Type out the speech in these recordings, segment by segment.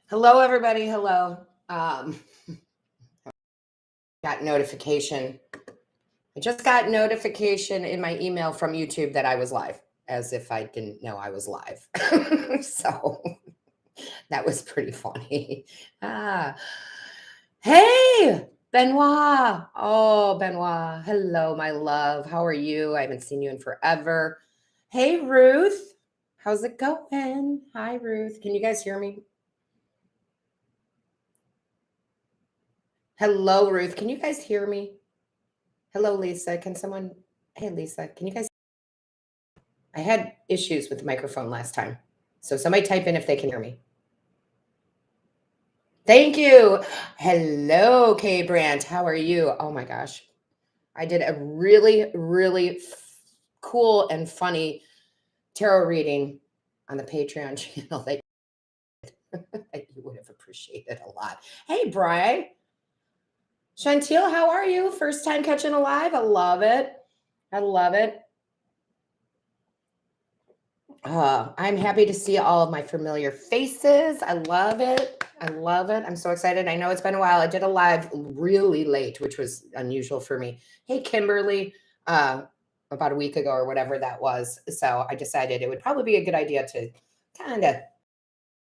Hello, everybody. Hello. Got notification. I just got notification in my email from YouTube that I was live, as if I didn't know I was live. So that was pretty funny. Hey, Benoit. Oh, Benoit. Hello, my love. How are you? I haven't seen you in forever. Hey, Ruth. How's it going? Hi, Ruth. Can you guys hear me? Hello, Ruth. Can you guys hear me? Hello, Lisa. Can someone? Hey, Lisa. Can you guys? I had issues with the microphone last time. So somebody type in if they can hear me. Thank you. Hello, Kay Brandt. How are you? Oh my gosh. I did a really, really cool and funny tarot reading on the Patreon channel that you would have appreciated a lot. Hey, Bri. Chantil, how are you? First time catching a live? I love it. I love it. I'm happy to see all of my familiar faces. I love it. I love it. I'm so excited. I know it's been a while. I did a live really late, which was unusual for me. Hey, Kimberly, about a week ago or whatever that was. So I decided it would probably be a good idea to kind of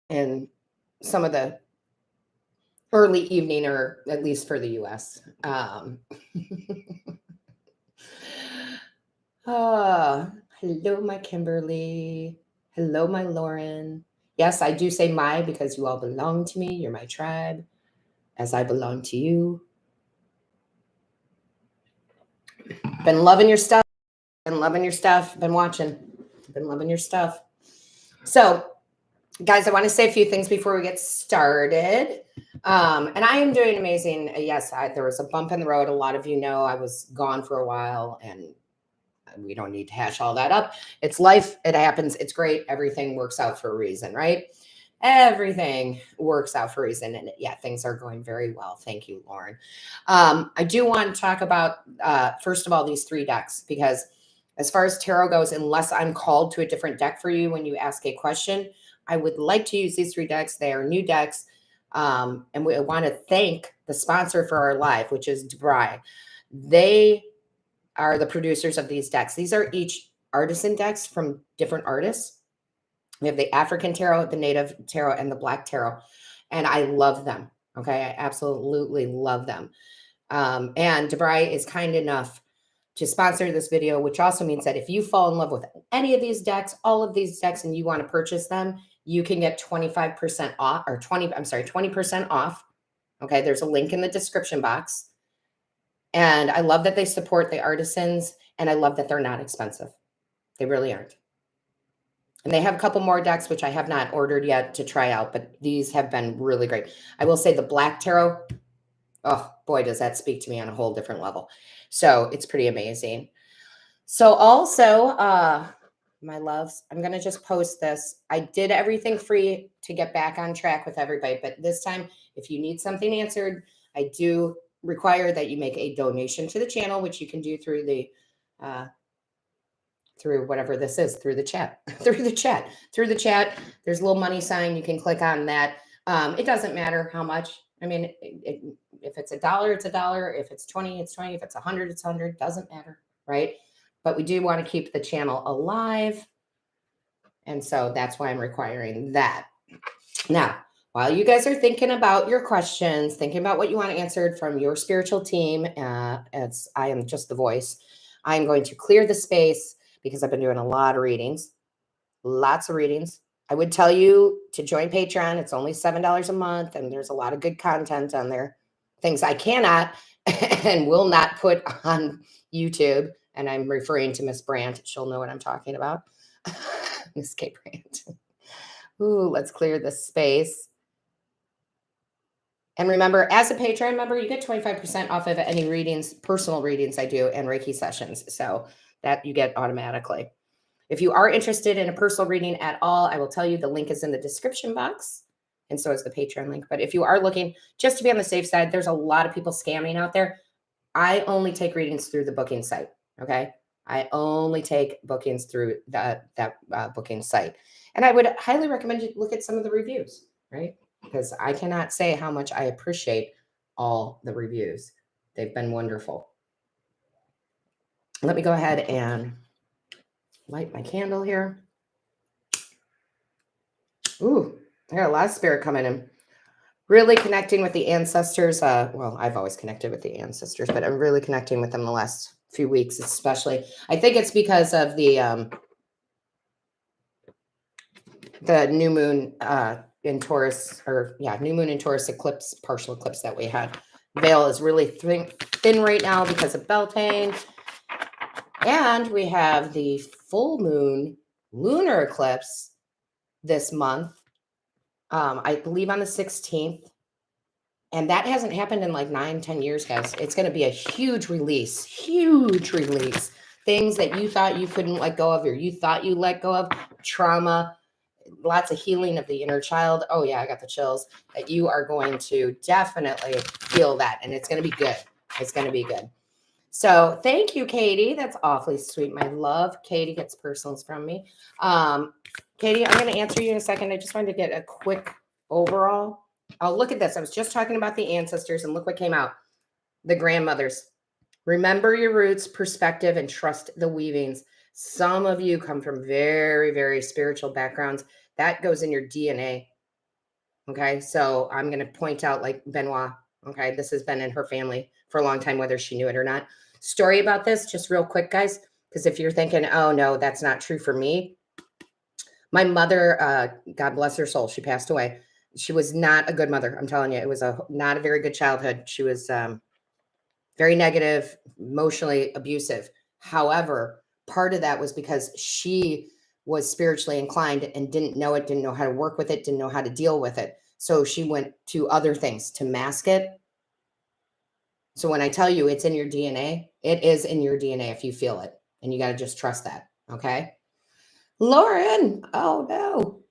in some of the early evening, or at least for the US. Hello, my Kimberly. Hello, my Lauren. Yes, I do say my because you all belong to me. You're my tribe, as I belong to you. Been loving your stuff. Been loving your stuff. Been watching. Been loving your stuff. So, guys, I want to say a few things before we get started. And I am doing amazing. Yes, there was a bump in the road. A lot of you know I was gone for a while, and we don't need to hash all that up. It's life. It happens. It's great. Everything works out for a reason, right? Everything works out for a reason. And yeah, things are going very well. Thank you, Lauren. I do want to talk about, first of all, these 3 decks, because as far as tarot goes, unless I'm called to a different deck for you when you ask a question, I would like to use these 3 decks. They are new decks. And we want to thank the sponsor for our live, which is Debray. They are the producers of these decks. These are each artisan decks from different artists. We have the African tarot, the native tarot, and the black tarot. And I love them. Okay. I absolutely love them. And Debray is kind enough to sponsor this video, which also means that if you fall in love with any of these decks, all of these decks, and you want to purchase them, you can get 25% off, or 20% off. Okay. There's a link in the description box. And I love that they support the artisans, and I love that they're not expensive. They really aren't. And they have a couple more decks, which I have not ordered yet to try out, but these have been really great. I will say the black tarot, oh boy, does that speak to me on a whole different level. So it's pretty amazing. So also, my loves, I'm going to just post this. I did everything free to get back on track with everybody, but this time, if you need something answered, I do require that you make a donation to the channel, which you can do through the through whatever this is, through the chat. There's a little money sign. You can click on that. It doesn't matter how much. I mean, if it's $1, it's $1. If it's 20, it's 20. If it's 100, it's 100. Doesn't matter, right? But we do want to keep the channel alive, and so that's why I'm requiring that. Now, while you guys are thinking about your questions, thinking about what you want answered from your spiritual team, as I am just the voice, I'm going to clear the space because I've been doing a lot of readings, lots of readings. I would tell you to join Patreon. It's only $7 a month, and there's a lot of good content on there. Things I cannot and will not put on YouTube, and I'm referring to Miss Brandt. She'll know what I'm talking about. Miss K. Brandt. Ooh, let's clear the space. And remember, as a Patreon member, you get 25% off of any readings, personal readings I do, and Reiki sessions. So that you get automatically. If you are interested in a personal reading at all, I will tell you the link is in the description box. And so is the Patreon link. But if you are looking just to be on the safe side, there's a lot of people scamming out there. I only take readings through the booking site. Okay. I only take bookings through that booking site. And I would highly recommend you look at some of the reviews, right? Because I cannot say how much I appreciate all the reviews. They've been wonderful. Let me go ahead and light my candle here. Ooh, I got a lot of spirit coming in. Really connecting with the ancestors. Well, I've always connected with the ancestors, but I'm really connecting with them the last few weeks, especially. I think it's because of the new moon in Taurus, new moon in Taurus eclipse, partial eclipse that we had. Veil is really thin right now because of Beltane. And we have the full moon lunar eclipse this month, I believe on the 16th. And that hasn't happened in like 9-10 years, guys. It's going to be a huge release. Things that you thought you couldn't let go of, or you thought you let go of, trauma, lots of healing of the inner child. Oh yeah, I got the chills. That you are going to definitely feel that. And it's going to be good. It's going to be good. So thank you, Katie. That's awfully sweet. My love. Katie gets personals from me. Katie, I'm going to answer you in a second. I just wanted to get a quick overall. Oh, look at this. I was just talking about the ancestors and look what came out. The grandmothers. Remember your roots, perspective, and trust the weavings. Some of you come from very, very spiritual backgrounds. That goes in your DNA. Okay. So I'm going to point out like Benoit. Okay. This has been in her family for a long time, whether she knew it or not. Story about this, just real quick, guys. Because if you're thinking, oh no, that's not true for me. My mother, God bless her soul, she passed away. She was not a good mother. I'm telling you, it was not a very good childhood. She was very negative, emotionally abusive. However, part of that was because she was spiritually inclined and didn't know it, didn't know how to work with it, didn't know how to deal with it. So she went to other things to mask it. So when I tell you it's in your DNA, it is in your DNA if you feel it. And you got to just trust that. Okay. Lauren. Oh no.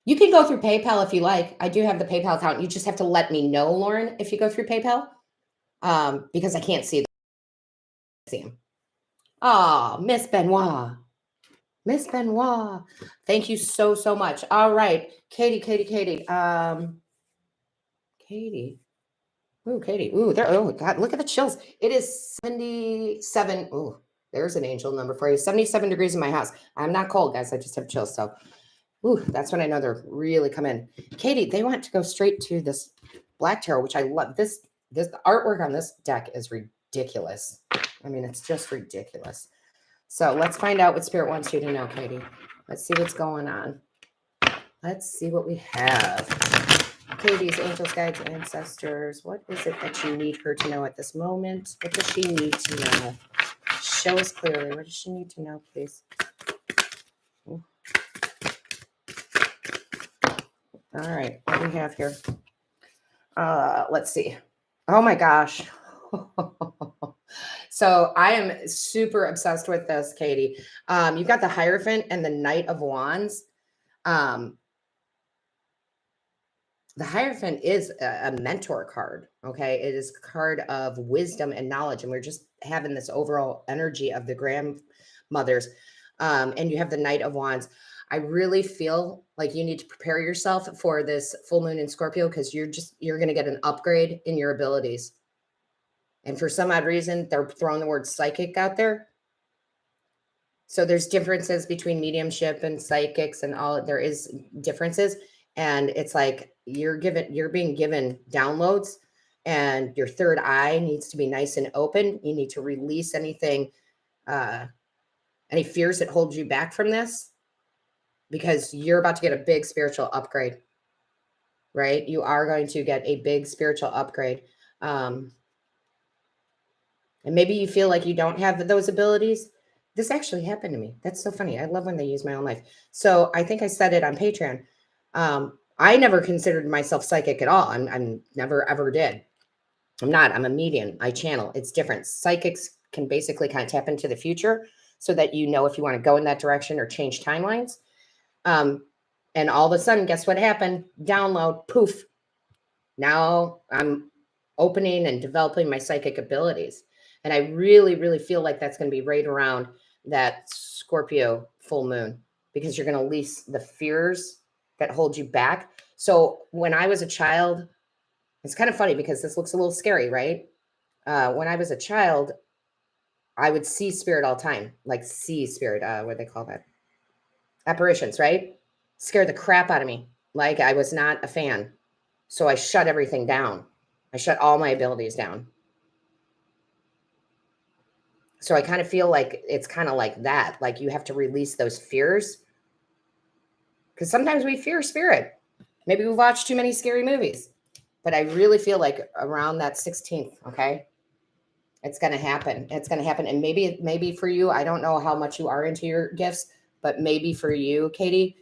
You can go through PayPal if you like. I do have the PayPal account. You just have to let me know, Lauren, if you go through PayPal, because I can't see them. Oh, Miss Benoit. Miss Benoit. Thank you so, so much. All right. Katie. Katie. Ooh, Katie. Ooh, there. Oh, God. Look at the chills. It is 77. Ooh, there's an angel number for you. 77 degrees in my house. I'm not cold, guys. I just have chills. So, ooh, that's when I know they're really coming. Katie, they want to go straight to this Black Tarot, which I love. This the artwork on this deck is ridiculous. I mean, it's just ridiculous. So let's find out what Spirit wants you to know, Katie. Let's see what's going on. Let's see what we have. Katie's angels, guides, ancestors. What is it that you need her to know at this moment? What does she need to know? Show us clearly. What does she need to know, please? Ooh. All right, what do we have here? Let's see. Oh my gosh. So I am super obsessed with this, Katie. You've got the Hierophant and the Knight of Wands. The Hierophant is a mentor card, okay? It is a card of wisdom and knowledge, and we're just having this overall energy of the grandmothers. And you have the Knight of Wands. I really feel like you need to prepare yourself for this full moon in Scorpio because you're going to get an upgrade in your abilities. And for some odd reason, they're throwing the word psychic out there. So there's differences between mediumship and psychics and all. There is differences. And it's like you're being given downloads, and your third eye needs to be nice and open. You need to release anything, any fears that hold you back from this, because you're about to get a big spiritual upgrade, right? You are going to get a big spiritual upgrade. And maybe you feel like you don't have those abilities. This actually happened to me. That's so funny. I love when they use my own life. So I think I said it on Patreon. I never considered myself psychic at all. I'm never ever did. I'm not. I'm a medium. I channel. It's different. Psychics can basically kind of tap into the future so that you know if you want to go in that direction or change timelines. And all of a sudden, guess what happened? Download, poof. Now I'm opening and developing my psychic abilities. And I really, really feel like that's going to be right around that Scorpio full moon because you're going to release the fears that hold you back. So when I was a child, it's kind of funny because this looks a little scary, right? When I was a child, I would see spirit all the time, like see spirit. What do they call that? Apparitions, right? Scared the crap out of me. Like I was not a fan. So I shut everything down. I shut all my abilities down. So I kind of feel like it's kind of like that. Like you have to release those fears. Because sometimes we fear spirit. Maybe we've watched too many scary movies. But I really feel like around that 16th, okay? It's going to happen. It's going to happen. And maybe for you, I don't know how much you are into your gifts, but maybe for you, Katie,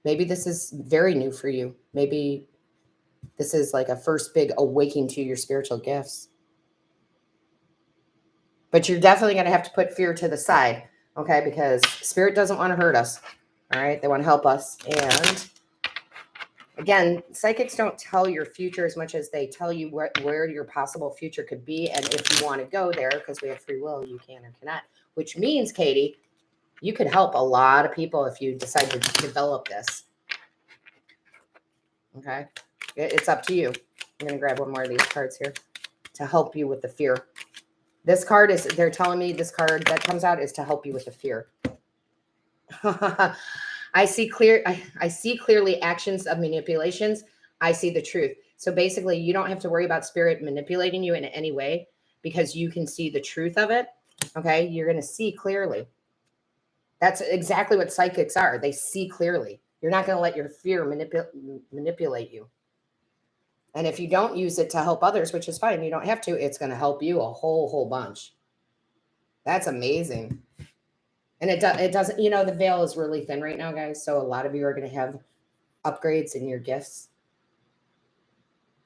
maybe this is very new for you. Maybe this is like a first big awakening to your spiritual gifts. But you're definitely going to have to put fear to the side, okay? Because spirit doesn't want to hurt us, all right? They want to help us. And again, psychics don't tell your future as much as they tell you where your possible future could be. And if you want to go there, because we have free will, you can or cannot. Which means, Katie, you could help a lot of people if you decide to develop this. Okay? It's up to you. I'm going to grab one more of these cards here to help you with the fear. This card is, they're telling me this card that comes out is to help you with the fear. I see clearly actions of manipulations. I see the truth. So basically, you don't have to worry about spirit manipulating you in any way because you can see the truth of it. Okay? You're going to see clearly. That's exactly what psychics are. They see clearly. You're not going to let your fear manipulate you. And if you don't use it to help others, which is fine, you don't have to, it's going to help you a whole bunch. That's amazing. And it doesn't, the veil is really thin right now, guys. So a lot of you are going to have upgrades in your gifts.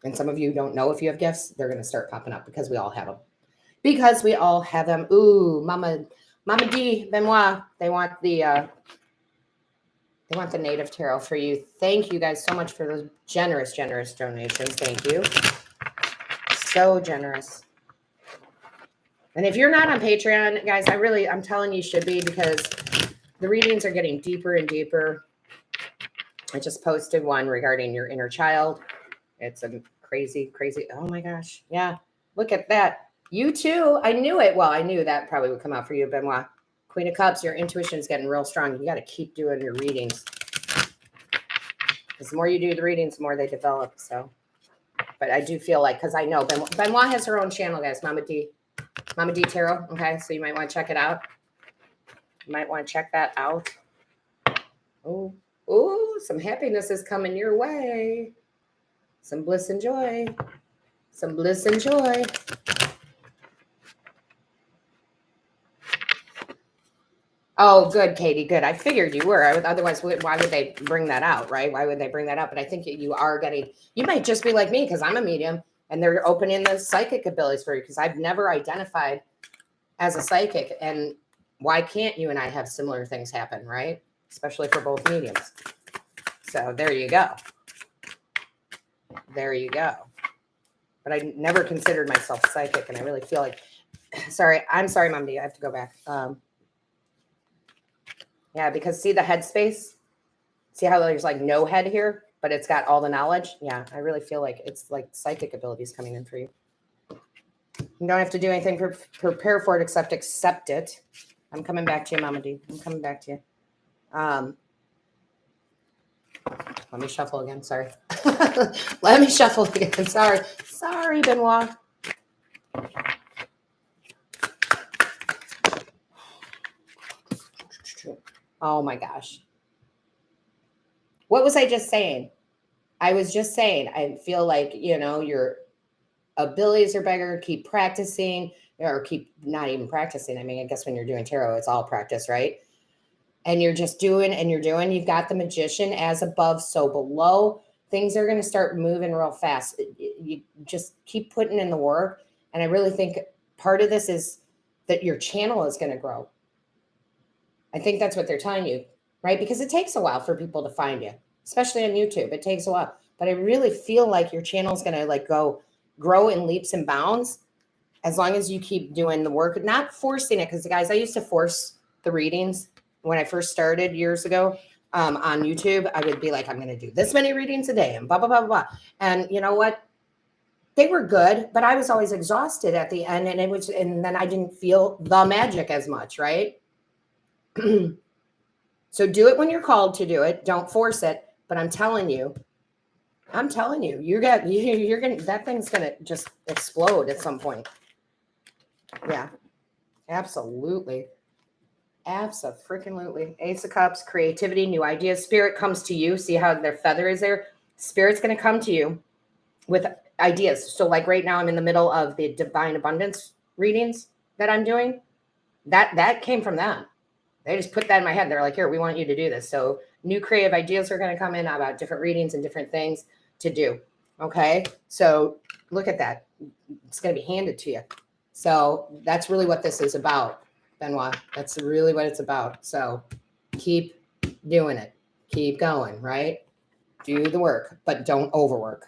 And some of you don't know if you have gifts. They're going to start popping up because we all have them. Because we all have them. Ooh, Mama D, Benoit, they want the native tarot for you. Thank you guys so much for those generous donations. Thank you. So generous. And if you're not on Patreon, guys, I'm telling you should be because the readings are getting deeper and deeper. I just posted one regarding your inner child. It's a crazy. Oh my gosh. Yeah. Look at that. You too. I knew it. Well, I knew that probably would come out for you, Benoit. Queen of Cups, your intuition is getting real strong. You got to keep doing your readings. Because the more you do the readings, the more they develop. So, but I do feel like, because I know Benoit has her own channel, guys. Mama D Tarot. Okay, so you might want to check it out. You might want to check that out. Oh, some happiness is coming your way. Some bliss and joy. Some bliss and joy. Oh, good, Katie. Good. I figured you were. Otherwise, why would they bring that out, right? Why would they bring that up? But I think you are getting, you might just be like me because I'm a medium and they're opening the psychic abilities for you because I've never identified as a psychic. And why can't you and I have similar things happen, right? Especially for both mediums. So there you go. There you go. But I never considered myself psychic. And I really feel like, I'm sorry, Mom D. I have to go back. Yeah, because see the headspace? See how there's like no head here, but it's got all the knowledge? Yeah, I really feel like it's like psychic abilities coming in for you. You don't have to do anything to prepare for it except accept it. I'm coming back to you, Mama D. I'm coming back to you. Let me shuffle again. Sorry. Let me shuffle again. Sorry, Benoit. Oh my gosh. What was I just saying? I was just saying, I feel like, your abilities are bigger. Keep practicing. or keep not even practicing. I mean, I guess when you're doing tarot, it's all practice, right? And you're just doing and you're doing. You've got the Magician, as above, so below. Things are going to start moving real fast. You just keep putting in the work. And I really think part of this is that your channel is going to grow. I think that's what they're telling you, right? Because it takes a while for people to find you, especially on YouTube. It takes a while. But I really feel like your channel is going to like grow in leaps and bounds as long as you keep doing the work, not forcing it. Because guys, I used to force the readings when I first started years ago on YouTube. I would be like, I'm going to do this many readings a day and blah, blah, blah, blah. And you know what? They were good, but I was always exhausted at the end. And then I didn't feel the magic as much, right? So do it when you're called to do it. Don't force it. But I'm telling you, you're gonna, that thing's gonna just explode at some point. Yeah, absolutely. Absolutely. Ace of Cups, creativity, new ideas. Spirit comes to you. See how their feather is there? Spirit's going to come to you with ideas. So like right now, I'm in the middle of the divine abundance readings that I'm doing. That came from them. They just put that in my head. They're like, here, we want you to do this. So new creative ideas are going to come in about different readings and different things to do. Okay. So look at that. It's going to be handed to you. So that's really what this is about, Benoit. That's really what it's about. So keep doing it. Keep going, right? Do the work, but don't overwork.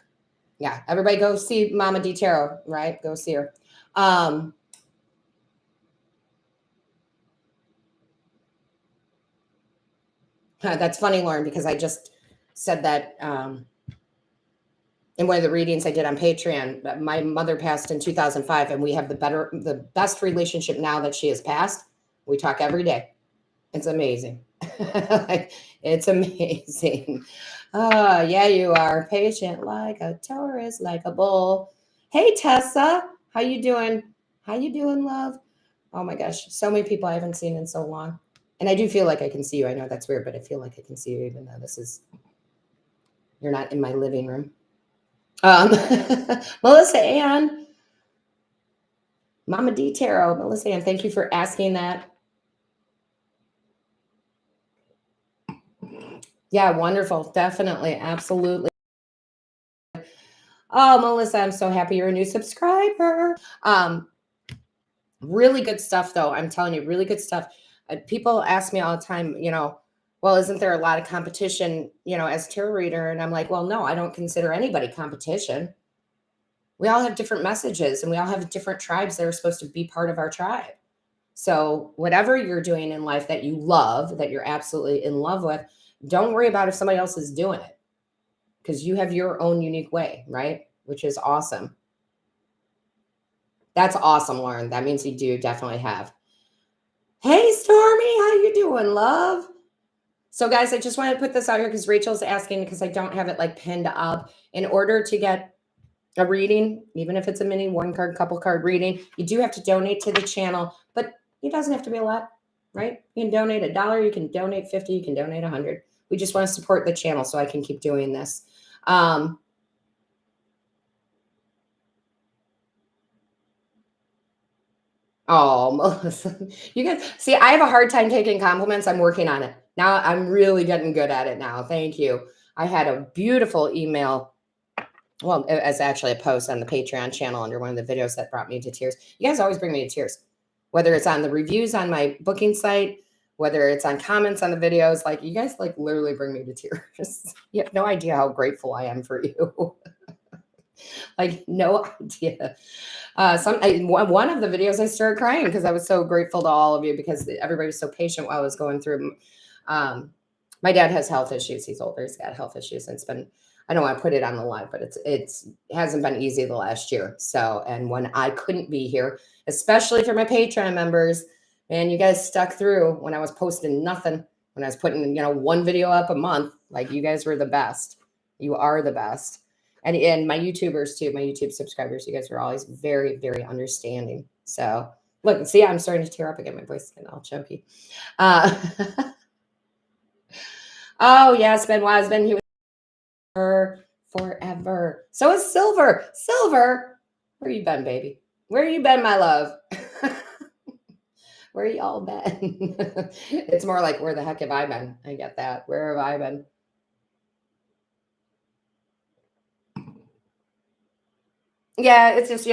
Yeah. Everybody go see Mama Di Tarot, right? Go see her. That's funny, Lauren, because I just said that in one of the readings I did on Patreon. My mother passed in 2005, and we have the best relationship now that she has passed. We talk every day. It's amazing. It's amazing. Oh, yeah, you are patient like a Taurus, like a bull. Hey, Tessa, how you doing? How you doing, love? Oh my gosh, so many people I haven't seen in so long. And I do feel like I can see you. I know that's weird, but I feel like I can see you even though you're not in my living room. Melissa Ann, Mama D Tarot, Melissa Ann, thank you for asking that. Yeah, wonderful. Definitely. Absolutely. Oh, Melissa, I'm so happy you're a new subscriber. Really good stuff, though. I'm telling you, really good stuff. People ask me all the time, well, isn't there a lot of competition, as a tarot reader? And I'm like, well, no, I don't consider anybody competition. We all have different messages and we all have different tribes that are supposed to be part of our tribe. So whatever you're doing in life that you love, that you're absolutely in love with, don't worry about if somebody else is doing it because you have your own unique way, right? Which is awesome. That's awesome, Lauren. That means you do definitely have. Hey, Stormy, how you doing, love? So guys, I just wanted to put this out here because Rachel's asking because I don't have it like pinned up. In order to get a reading, even if it's a mini one card, couple card reading, you do have to donate to the channel, but it doesn't have to be a lot, right? You can donate $1, you can donate 50, you can donate 100. We just want to support the channel so I can keep doing this. Oh, Melissa, you guys see, I have a hard time taking compliments. I'm working on it. Now I'm really getting good at it now. Thank you. I had a beautiful email. Well, it's actually a post on the Patreon channel under one of the videos that brought me to tears. You guys always bring me to tears, whether it's on the reviews on my booking site, whether it's on comments on the videos. Like you guys like literally bring me to tears. You have no idea how grateful I am for you. Like no idea. One of the videos I started crying because I was so grateful to all of you because everybody was so patient while I was going through. My dad has health issues. He's older. He's got health issues. And it's been, I don't want to put it on the live, but it hasn't been easy the last year. So, and when I couldn't be here, especially for my Patreon members, man, you guys stuck through when I was posting nothing, when I was putting, one video up a month, like you guys were the best. You are the best. And my YouTubers too, my YouTube subscribers, you guys are always very, very understanding. So look, see, I'm starting to tear up again. My voice is getting all choky. Oh yes, Benoit has been here forever. So is Silver. Silver, where you been, baby? Where you been, my love? Where y'all been? It's more like, where the heck have I been? I get that. Where have I been? Yeah, it's just,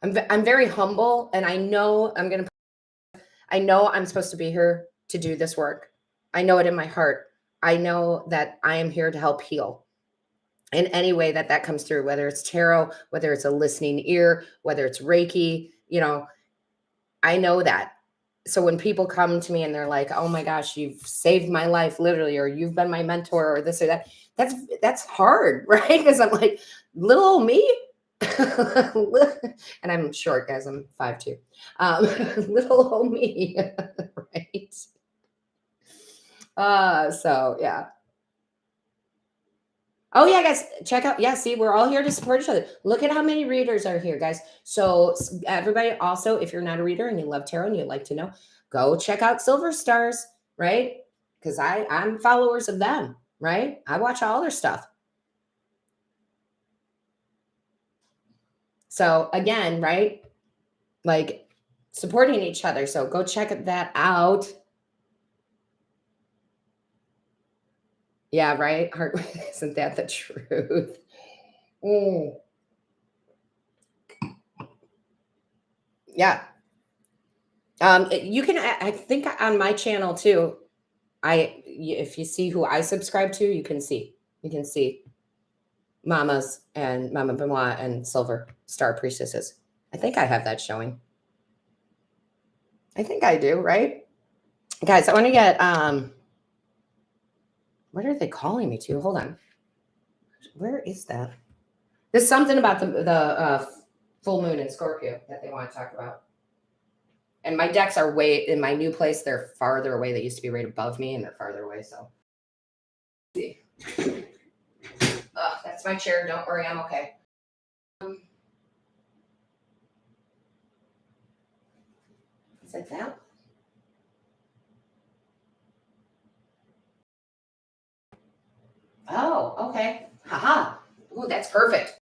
I'm very humble, and I know I'm supposed to be here to do this work. I know it in my heart. I know that I am here to help heal in any way that comes through, whether it's tarot, whether it's a listening ear, whether it's Reiki, I know that. So when people come to me and they're like, "Oh my gosh, you've saved my life literally," or "You've been my mentor," or this or that, that's hard, right? Because I'm like, little old me. And I'm short, guys. I'm 5'2". Little old me, right? So yeah. Oh yeah, guys, check out. Yeah, see, we're all here to support each other. Look at how many readers are here, guys. So everybody, also, if you're not a reader and you love tarot and you'd like to know, go check out Silver Stars, right? Because I'm followers of them, right? I watch all their stuff. So again, right? Like supporting each other. So go check that out. Yeah, right. Heart, isn't that the truth? Mm. Yeah. You can, I think on my channel too, if you see who I subscribe to, you can see Mamas and Mama Benoit and Silver Star Priestesses. I think I have that showing. I think I do, right? Guys, I want to get, what are they calling me to? Hold on. Where is that? There's something about the full moon in Scorpio that they want to talk about. And my decks are way in my new place. They're farther away. They used to be right above me, and they're farther away. So, see, that's my chair. Don't worry, I'm okay. Is it that? Oh, okay. Haha. Ooh, that's perfect.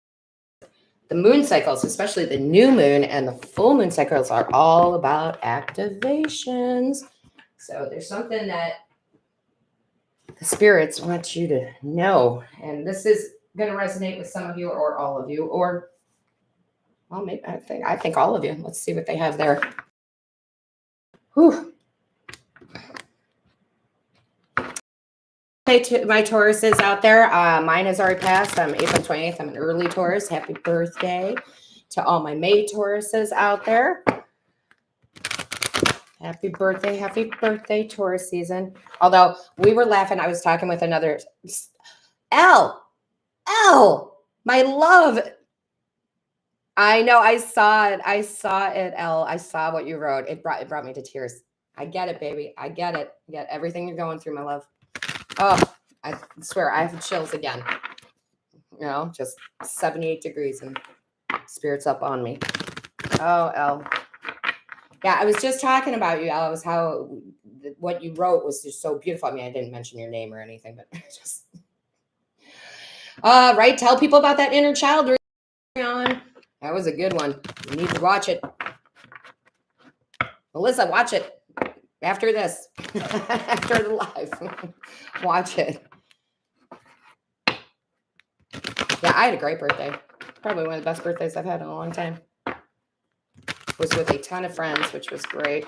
The moon cycles, especially the new moon and the full moon cycles, are all about activations. So there's something that the spirits want you to know. And this is going to resonate with some of you or all of you, or, well, maybe I think all of you. Let's see what they have there. Whew. Hey, to my Tauruses out there. Mine has already passed. I'm April 28th. I'm an early Taurus. Happy birthday to all my May Tauruses out there. Happy birthday, Taurus season. Although we were laughing, I was talking with another L, my love. I know, I saw it, L. I saw what you wrote. It brought me to tears. I get it, baby. I get it. I get everything you're going through, my love. Oh, I swear I have chills again. Just 78 degrees and spirits up on me. Oh, L. Yeah, I was just talking about you, Al. It was how what you wrote was just so beautiful. I mean, I didn't mention your name or anything, but just right. Tell people about that inner child. On that was a good one. You need to watch it, Melissa. Watch it after this, after the live. Watch it. Yeah, I had a great birthday. Probably one of the best birthdays I've had in a long time. Was with a ton of friends, which was great.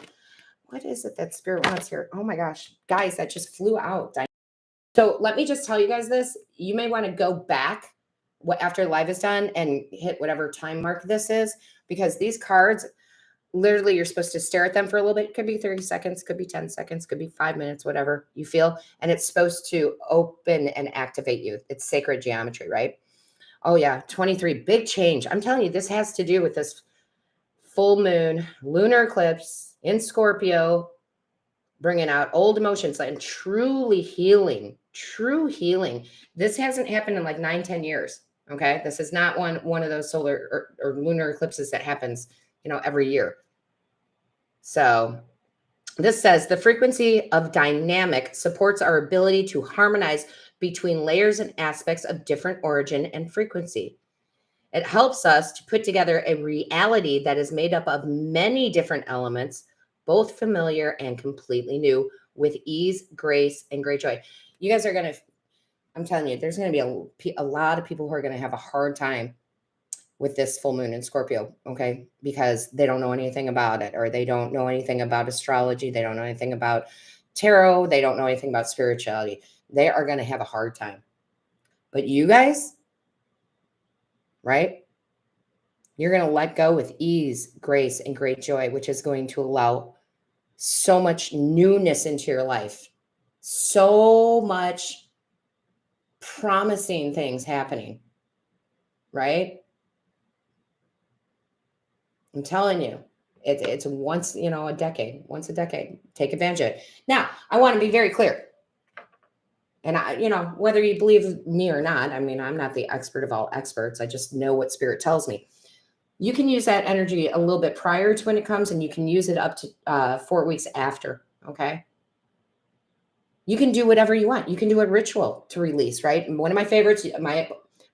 What is it that spirit wants here? Oh my gosh, guys, that just flew out. So let me just tell you guys this. You may want to go back after live is done and hit whatever time mark this is, because these cards, literally, you're supposed to stare at them for a little bit. It could be 30 seconds, could be 10 seconds, could be 5 minutes, whatever you feel. And it's supposed to open and activate you. It's sacred geometry, right? Oh yeah, 23, big change. I'm telling you, this has to do with this full moon, lunar eclipse in Scorpio, bringing out old emotions and truly healing, true healing. This hasn't happened in like 9-10 years. Okay. This is not one of those solar or lunar eclipses that happens, every year. So this says the frequency of dynamic supports our ability to harmonize between layers and aspects of different origin and frequency. It helps us to put together a reality that is made up of many different elements, both familiar and completely new, with ease, grace, and great joy. You guys are going to, I'm telling you, there's going to be a lot of people who are going to have a hard time with this full moon in Scorpio, okay? Because they don't know anything about it, or they don't know anything about astrology. They don't know anything about tarot. They don't know anything about spirituality. They are going to have a hard time. But you guys, right? You're going to let go with ease, grace, and great joy, which is going to allow so much newness into your life. So much promising things happening, right? I'm telling you, it's once, a decade, once a decade. Take advantage of it. Now, I want to be very clear. And whether you believe me or not, I mean, I'm not the expert of all experts. I just know what spirit tells me. You can use that energy a little bit prior to when it comes, and you can use it up to 4 weeks after. Okay. You can do whatever you want. You can do a ritual to release, right? And one of my favorites,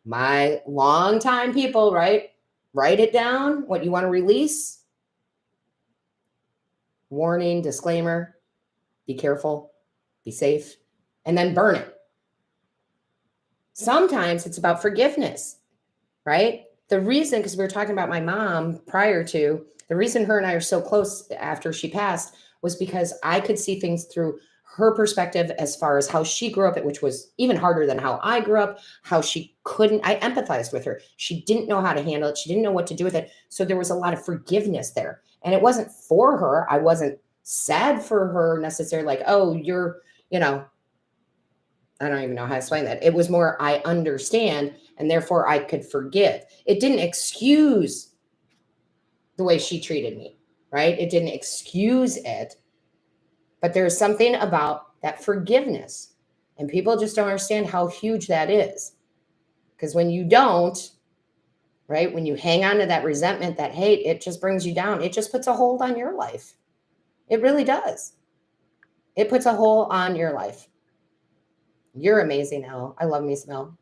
my longtime people, right? Write it down, what you want to release. Warning, disclaimer, be careful, be safe, and then burn it. Sometimes it's about forgiveness, right? The reason, because we were talking about my mom prior to, the reason her and I are so close after she passed was because I could see things through her perspective as far as how she grew up, which was even harder than how I grew up, how she couldn't, I empathized with her. She didn't know how to handle it. She didn't know what to do with it. So there was a lot of forgiveness there. And it wasn't for her. I wasn't sad for her necessarily, like, oh, you're, I don't even know how to explain that. It was more, I understand, and therefore I could forgive. It didn't excuse the way she treated me, right? It didn't excuse it. But there's something about that forgiveness. And people just don't understand how huge that is. Because when you don't, right, when you hang on to that resentment, that hate, it just brings you down. It just puts a hold on your life. It really does. It puts a hold on your life. You're amazing, Elle. I love me some Elle.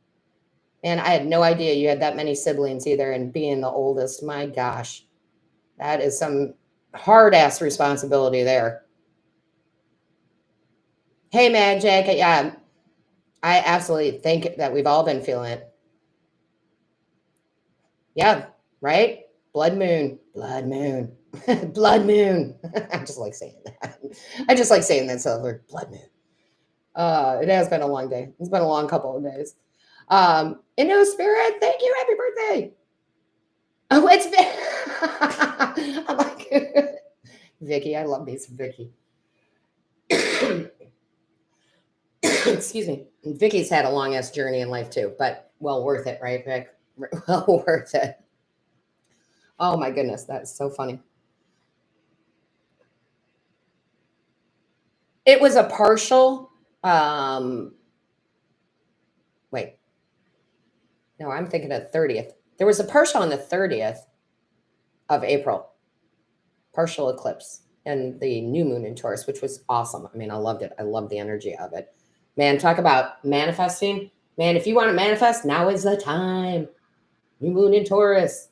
And I had no idea you had that many siblings either. And being the oldest, my gosh, that is some hard ass responsibility there. Hey, Magic. Yeah, I absolutely think that we've all been feeling it. Yeah, right? Blood moon, blood moon, blood moon. I just like saying that. I just like saying that silver blood moon. It has been a long day. It's been a long couple of days. Indo Spirit, thank you. Happy birthday. Oh, it's I'm like Vicky. I love these Vicky. Excuse me. Vicky's had a long ass journey in life too, but well worth it, right, Vic? Well worth it. Oh my goodness, that's so funny. It was a partial. Wait, no, I'm thinking of 30th. There was a partial on the 30th of April, partial eclipse, and the new moon in Taurus, which was awesome. I mean, I loved it. I loved the energy of it. Man, talk about manifesting. Man, if you want to manifest, now is the time. New moon in Taurus,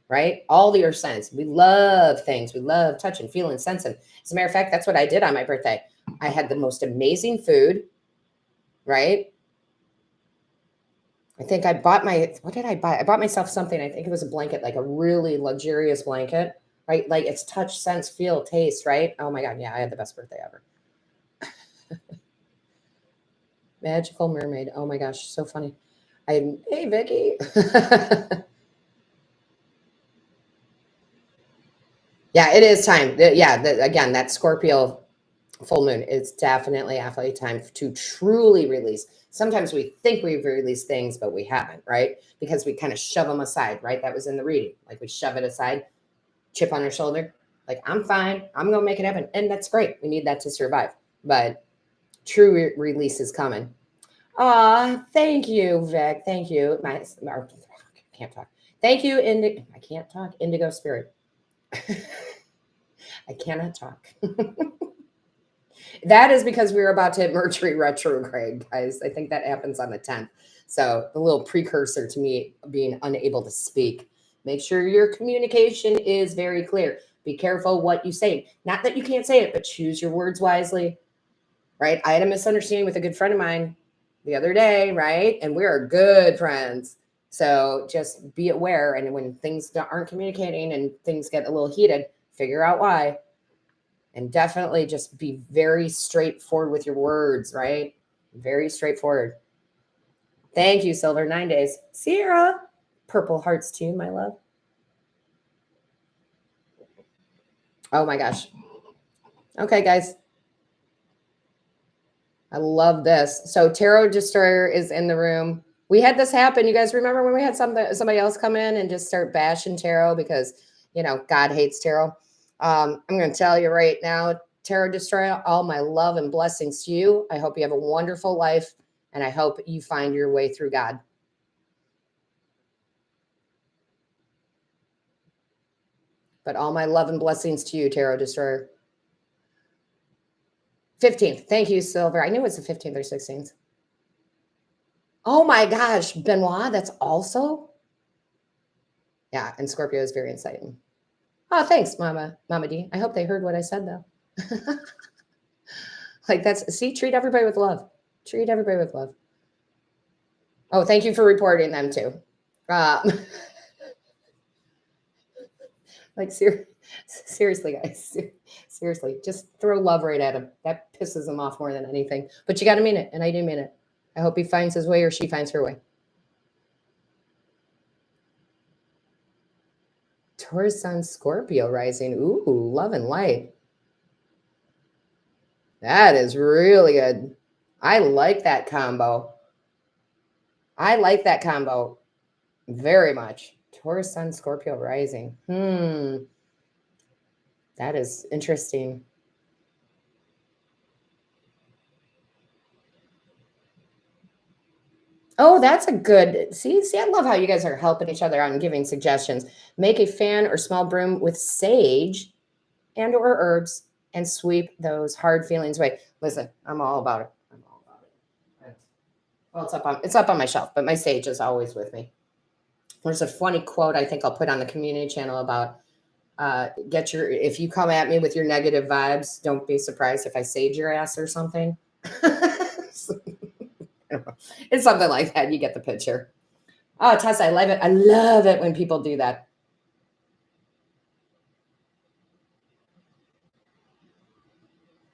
right? All the earth signs. We love things. We love touching, feeling, sensing. As a matter of fact, that's what I did on my birthday. I had the most amazing food, right? I think I bought what did I buy? I bought myself something. I think it was a blanket, like a really luxurious blanket, right? Like it's touch, sense, feel, taste, right? Oh my God. Yeah, I had the best birthday ever. Magical mermaid. Oh my gosh. So funny. Hey, Vicky. Yeah, it is time. Yeah. Again, that Scorpio full moon is definitely time to truly release. Sometimes we think we've released things, but we haven't, right? Because we kind of shove them aside, right? That was in the reading. Like we shove it aside, chip on our shoulder. Like, I'm fine. I'm going to make it happen. And that's great. We need that to survive. But true release is coming. Thank you, Vic. Thank you. I can't talk. Thank you, I can't talk. Indigo Spirit. I cannot talk. That is because we were about to hit Mercury retrograde, guys. I think that happens on the 10th. So the little precursor to me being unable to speak. Make sure your communication is very clear. Be careful what you say. Not that you can't say it, but choose your words wisely, right? I had a misunderstanding with a good friend of mine the other day, right? And we are good friends. So just be aware. And when things aren't communicating and things get a little heated, figure out why. And definitely just be very straightforward with your words, right? Very straightforward. Thank you, Silver. 9 days. Sierra. Purple hearts too, my love. Oh my gosh. Okay, guys. I love this. So Tarot Destroyer is in the room. We had this happen. You guys remember when we had somebody else come in and just start bashing tarot because, you know, God hates tarot. I'm going to tell you right now, Tarot Destroyer, all my love and blessings to you. I hope you have a wonderful life, and I hope you find your way through God. But all my love and blessings to you, Tarot Destroyer. 15th. Thank you, Silver. I knew it was the 15th or 16th. Oh my gosh, Benoit, that's also? Yeah, and Scorpio is very inciting. Oh, thanks, Mama D. I hope they heard what I said, though. Like see, treat everybody with love. Treat everybody with love. Oh, thank you for reporting them, too. Like, seriously, guys. Seriously, just throw love right at him. That pisses him off more than anything. But you got to mean it, and I do mean it. I hope he finds his way or she finds her way. Taurus Sun, Scorpio rising. Ooh, love and light. That is really good. I like that combo. I like that combo very much. Taurus Sun, Scorpio rising. That is interesting. Oh, that's a good. See, I love how you guys are helping each other out and giving suggestions. Make a fan or small broom with sage and or herbs and sweep those hard feelings away. Listen, I'm all about it. I'm all about it. Well, it's up on my shelf, but my sage is always with me. There's a funny quote I think I'll put on the community channel about if you come at me with your negative vibes, don't be surprised if I sage your ass or something. It's something like that. You get the picture. Oh, Tessa, I love it. I love it when people do that.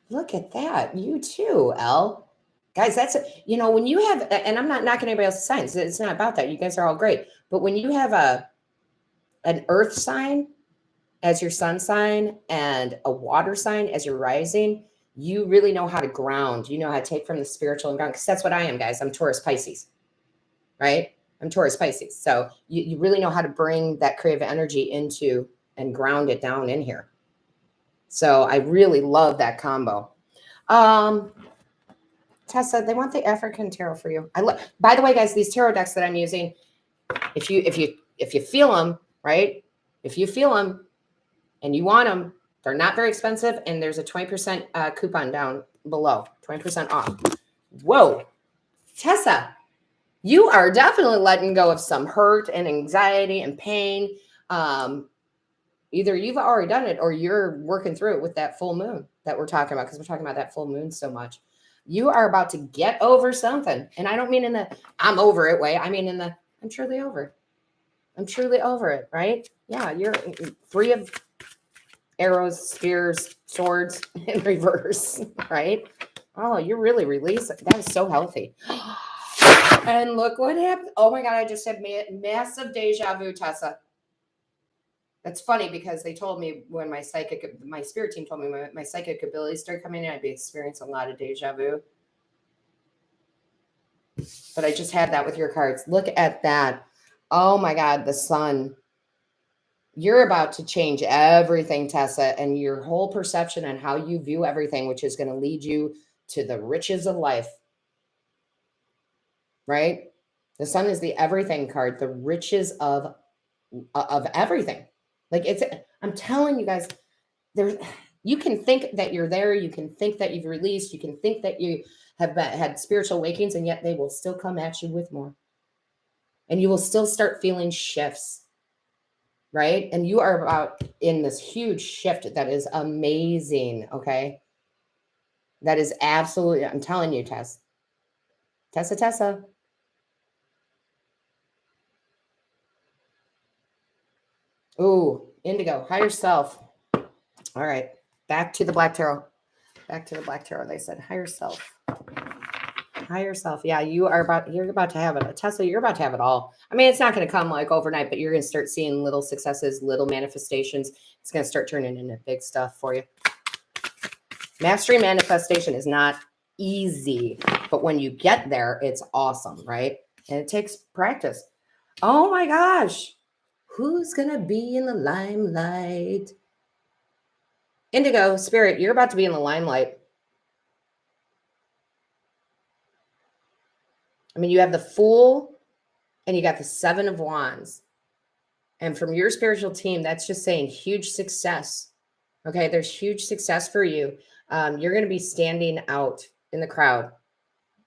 Look at that. You too, Elle. Guys, that's, when you have, and I'm not knocking anybody else's signs. It's not about that. You guys are all great. But when you have an earth sign as your sun sign and a water sign as your rising, you really know how to ground. You know how to take from the spiritual and ground, because that's what I am, guys. I'm Taurus Pisces, right? I'm Taurus Pisces. So you really know how to bring that creative energy into and ground it down in here. So I really love that combo. Tessa, they want the African tarot for you. By the way, guys, these tarot decks that I'm using, if you feel them, right? If you feel them and you want them, they're not very expensive, and there's a 20% coupon down below, 20% off. Whoa, Tessa, you are definitely letting go of some hurt and anxiety and pain. Either you've already done it or you're working through it with that full moon that we're talking about, because we're talking about that full moon so much. You are about to get over something. And I don't mean in the I'm over it way. I mean in the I'm truly over it. I'm truly over it, right? Yeah, you're 3 of arrows, spears, swords in reverse, right? Oh, you're really releasing. That is so healthy. And look what happened. Oh my God, I just had massive deja vu, Tessa. That's funny because they told me when my spirit team told me when my psychic abilities started coming in, I'd be experiencing a lot of deja vu. But I just had that with your cards. Look at that. Oh my God, the sun. You're about to change everything, Tessa, and your whole perception on how you view everything, which is going to lead you to the riches of life. Right? The sun is the everything card, the riches of everything. Like I'm telling you guys, you can think that you're there, you can think that you've released, you can think that you have had spiritual awakenings, and yet they will still come at you with more. and you will still start feeling shifts, right? And you are about in this huge shift that is amazing, okay? That is absolutely, I'm telling you, Tessa. Ooh, indigo, higher self. All right, back to the Black Tarot. Back to the Black Tarot. They said higher self. Higher self. Yeah, you're about to have it. Tessa, you're about to have it all. I mean, it's not going to come like overnight, but you're going to start seeing little successes, little manifestations. It's going to start turning into big stuff for you. Mastery manifestation is not easy, but when you get there, it's awesome, right? And it takes practice. Oh my gosh. Who's going to be in the limelight? Indigo, Spirit, you're about to be in the limelight. I mean, you have the Fool and you got the Seven of Wands. And from your spiritual team, that's just saying huge success. Okay, there's huge success for you. You're going to be standing out in the crowd.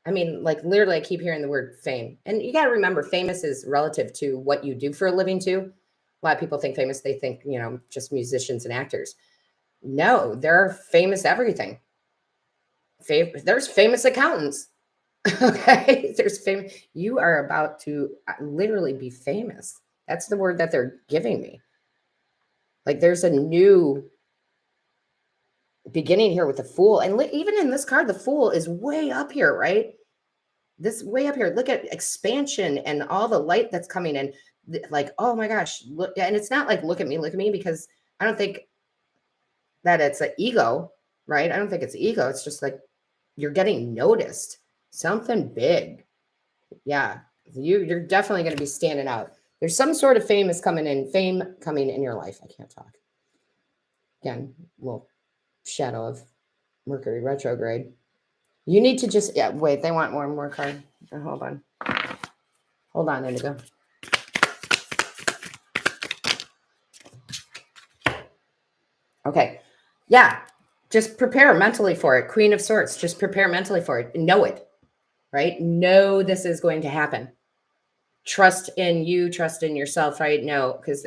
I mean, like literally, I keep hearing the word fame. And you got to remember, famous is relative to what you do for a living, too. A lot of people think famous, they think, just musicians and actors. No, there are famous everything. There's famous accountants. Okay, there's famous. You are about to literally be famous. That's the word that they're giving me. Like there's a new beginning here with the Fool. And even in this card, the Fool is way up here, right? This way up here. Look at expansion and all the light that's coming in. Like, oh my gosh. Look, and it's not like, look at me, because I don't think that it's an ego, right? I don't think it's ego. It's just like you're getting noticed. Something big. Yeah. You're definitely going to be standing out. There's some sort of fame coming in your life. I can't talk. Again, little shadow of Mercury retrograde. You need to just, wait, they want more card. Hold on, Indigo. Okay. Yeah. Just prepare mentally for it. Queen of Swords. Just prepare mentally for it. Know it, right? Know this is going to happen. Trust in you, trust in yourself, right? No, because,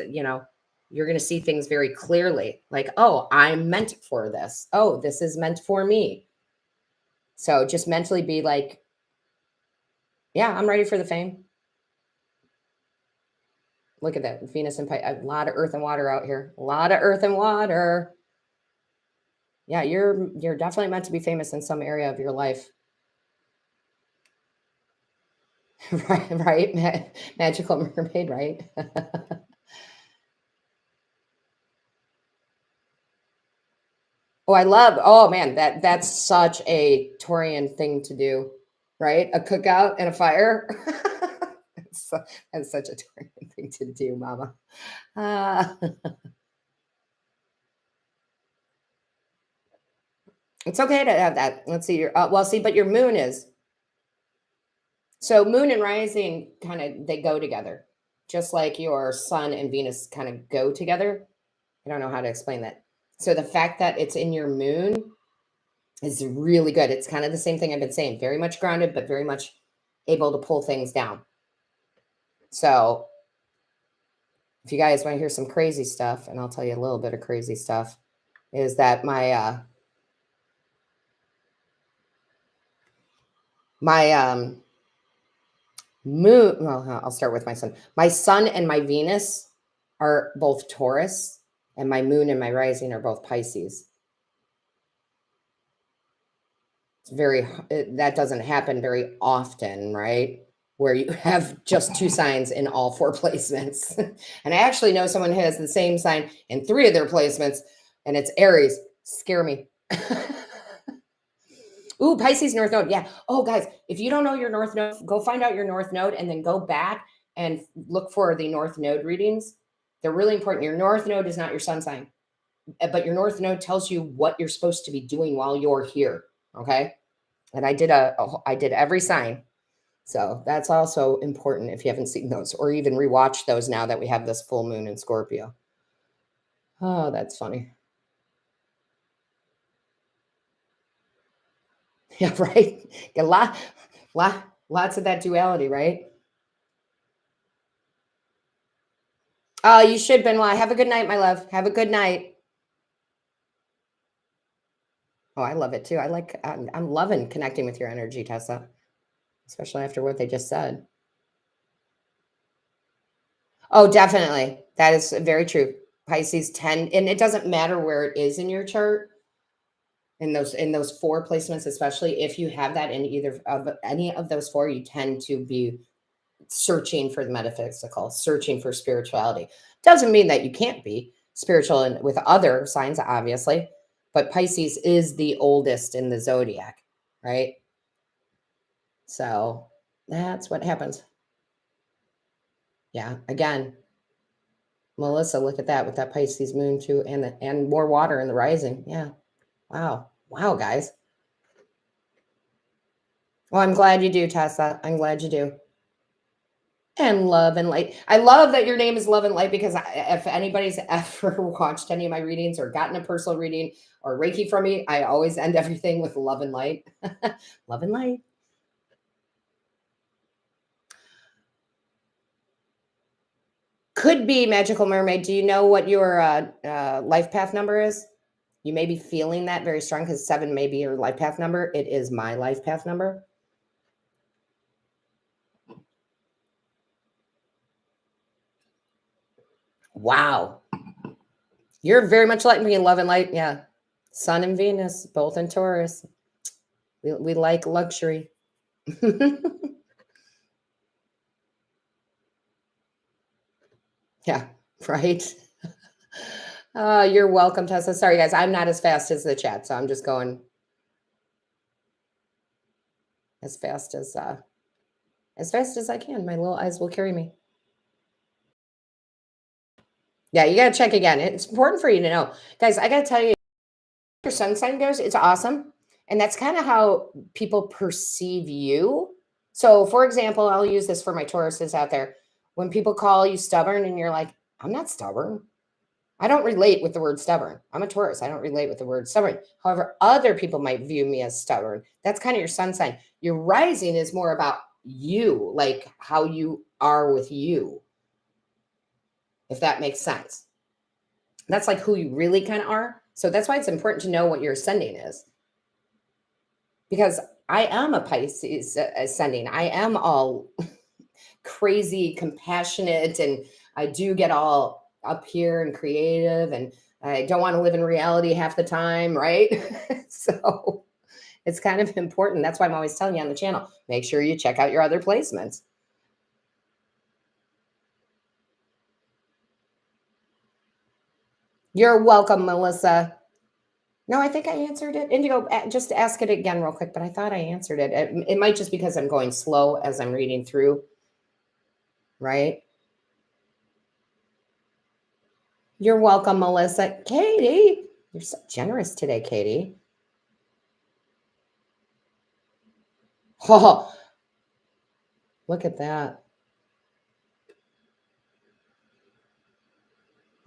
you're going to see things very clearly. Like, oh, I'm meant for this. Oh, this is meant for me. So just mentally be like, yeah, I'm ready for the fame. Look at that. Venus and Pisces. A lot of earth and water out here. A lot of earth and water. Yeah, you're definitely meant to be famous in some area of your life. right? Magical mermaid, right? Oh man, that's such a Taurian thing to do, right? A cookout and a fire. That's such a Taurian thing to do, mama. It's okay to have that. Let's see but your moon is. So moon and rising they go together. Just like your sun and Venus kind of go together. I don't know how to explain that. So the fact that it's in your moon is really good. It's kind of the same thing I've been saying. Very much grounded, but very much able to pull things down. So if you guys want to hear some crazy stuff, and I'll tell you a little bit of crazy stuff, is that my moon, well, I'll start with my sun. My sun and my Venus are both Taurus, and my moon and my rising are both Pisces. That doesn't happen very often, right? Where you have just two signs in all four placements. And I actually know someone who has the same sign in three of their placements, and it's Aries. Scare me. Ooh, Pisces North Node. Yeah. Oh, guys, if you don't know your North Node, go find out your North Node and then go back and look for the North Node readings. They're really important. Your North Node is not your sun sign, but your North Node tells you what you're supposed to be doing while you're here. Okay. And I did every sign. So that's also important if you haven't seen those or even rewatch those now that we have this full moon in Scorpio. Oh, that's funny. Yeah, right. Lots of that duality, right? Oh, you should, Benoit. Have a good night, my love. Have a good night. Oh, I love it too. I'm loving connecting with your energy, Tessa, especially after what they just said. Oh, definitely. That is very true. Pisces 10, and it doesn't matter where it is in your chart, in those four placements, especially if you have that in either of any of those four, you tend to be searching for the metaphysical, searching for spirituality. Doesn't mean that you can't be spiritual and with other signs, obviously, but Pisces is the oldest in the zodiac, right? So that's what happens. Yeah, again, Melissa, look at that with that Pisces moon too, and more water in the rising. Yeah. Wow. Wow, guys. Well, I'm glad you do, Tessa. I'm glad you do. And love and light. I love that your name is Love and Light because if anybody's ever watched any of my readings or gotten a personal reading or Reiki from me, I always end everything with love and light. Love and light. Could be Magical Mermaid. Do you know what your life path number is? You may be feeling that very strong because 7 may be your life path number. It is my life path number. Wow. You're very much like me in love and light. Yeah. Sun and Venus, both in Taurus. We like luxury. Yeah, right. You're welcome, Tessa. Sorry, guys. I'm not as fast as the chat, so I'm just going as fast as I can. My little eyes will carry me. Yeah, you got to check again. It's important for you to know. Guys, I got to tell you, your sun sign goes, it's awesome. And that's kind of how people perceive you. So, for example, I'll use this for my Tauruses out there. When people call you stubborn and you're like, I'm not stubborn. I don't relate with the word stubborn. I'm a Taurus. I don't relate with the word stubborn. However, other people might view me as stubborn. That's kind of your sun sign. Your rising is more about you, like how you are with you, if that makes sense. That's like who you really kind of are. So that's why it's important to know what your ascending is. Because I am a Pisces ascending. I am all crazy, compassionate, and I do get all up here and creative, and I don't want to live in reality half the time, right? So it's kind of important. That's why I'm always telling you on the channel, make sure you check out your other placements. You're welcome, Melissa. No, I think I answered it. Indigo, just ask it again real quick, but I thought I answered it. It might just because I'm going slow as I'm reading through, right? You're welcome, Melissa. Katie, you're so generous today, Katie. Oh, look at that.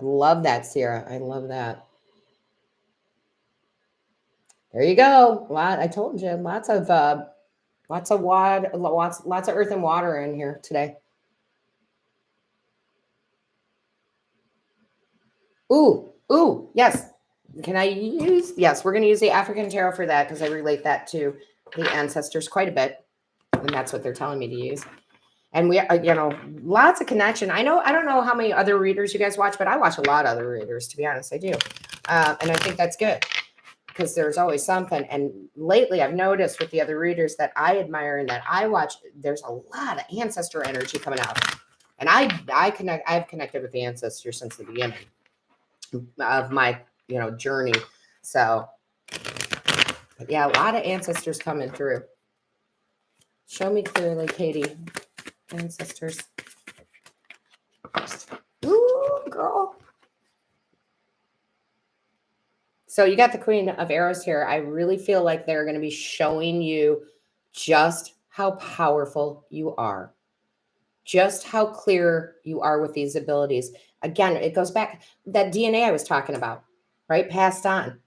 I love that, Sierra. I love that. There you go. I told you, lots of water, lots of earth and water in here today. Ooh, yes. Can I use? Yes, we're going to use the African tarot for that because I relate that to the ancestors quite a bit, and that's what they're telling me to use. And we, lots of connection. I don't know how many other readers you guys watch, but I watch a lot of other readers. To be honest, I do, and I think that's good because there's always something. And lately, I've noticed with the other readers that I admire and that I watch, there's a lot of ancestor energy coming out, and I've connected with the ancestors since the beginning of my journey. So, but yeah, a lot of ancestors coming through. Show me clearly, Katie. Ancestors. Ooh, girl. So you got the Queen of Arrows here. I really feel like they're going to be showing you just how powerful you are, just how clear you are with these abilities. Again, it goes back that DNA I was talking about, right? Passed on.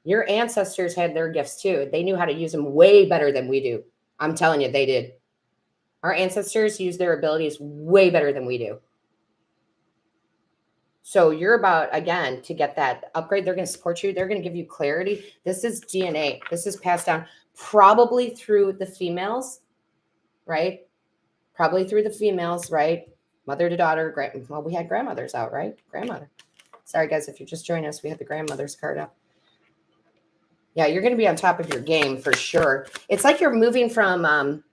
Your ancestors had their gifts too. They knew how to use them way better than we do. I'm telling you, they did. Our ancestors use their abilities way better than we do. So you're about, again, to get that upgrade. They're going to support you. They're going to give you clarity. This is DNA. This is passed down probably through the females, right? Probably through the females, right? Mother to daughter. Well, we had grandmothers out, right? Grandmother. Sorry, guys, if you're just joining us, we had the grandmother's card up. Yeah, you're going to be on top of your game for sure. It's like you're moving from,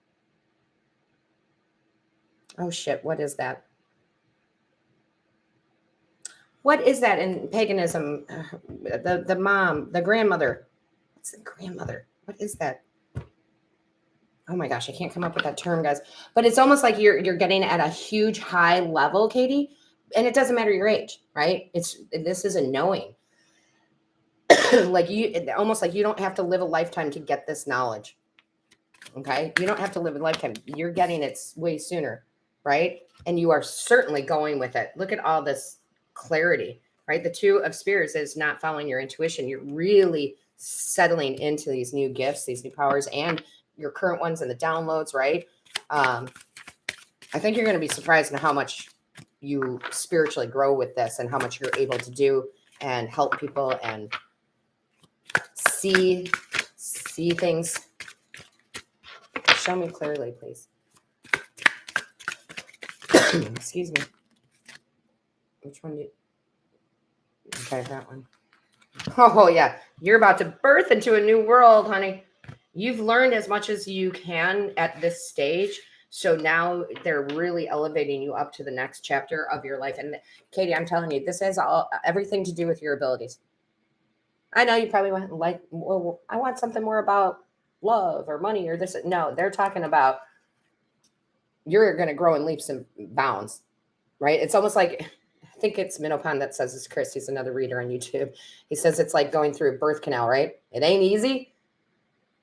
oh shit, what is that? What is that in paganism? The mom, the grandmother. What's the grandmother? What is that? Oh my gosh, I can't come up with that term, guys. But it's almost like you're getting at a huge high level, Katie. And it doesn't matter your age, right? This is a knowing. Like almost like you don't have to live a lifetime to get this knowledge. Okay, you don't have to live a lifetime. You're getting it way sooner, right? And you are certainly going with it. Look at all this clarity, right? The Two of Spears is not following your intuition. You're really settling into these new gifts, these new powers, and your current ones and the downloads, right? I think you're going to be surprised in how much you spiritually grow with this and how much you're able to do and help people and see things. Show me clearly, please. Excuse me. Which one did? Okay, that one. Oh, yeah. You're about to birth into a new world, honey. You've learned as much as you can at this stage. So now they're really elevating you up to the next chapter of your life. And Katie, I'm telling you, this has everything to do with your abilities. I know you probably want well, I want something more about love or money or this. No, they're talking about you're going to grow in leaps and bounds, right? It's almost like, I think it's Minopan that says this, Chris. He's another reader on YouTube. He says it's like going through a birth canal, right? It ain't easy,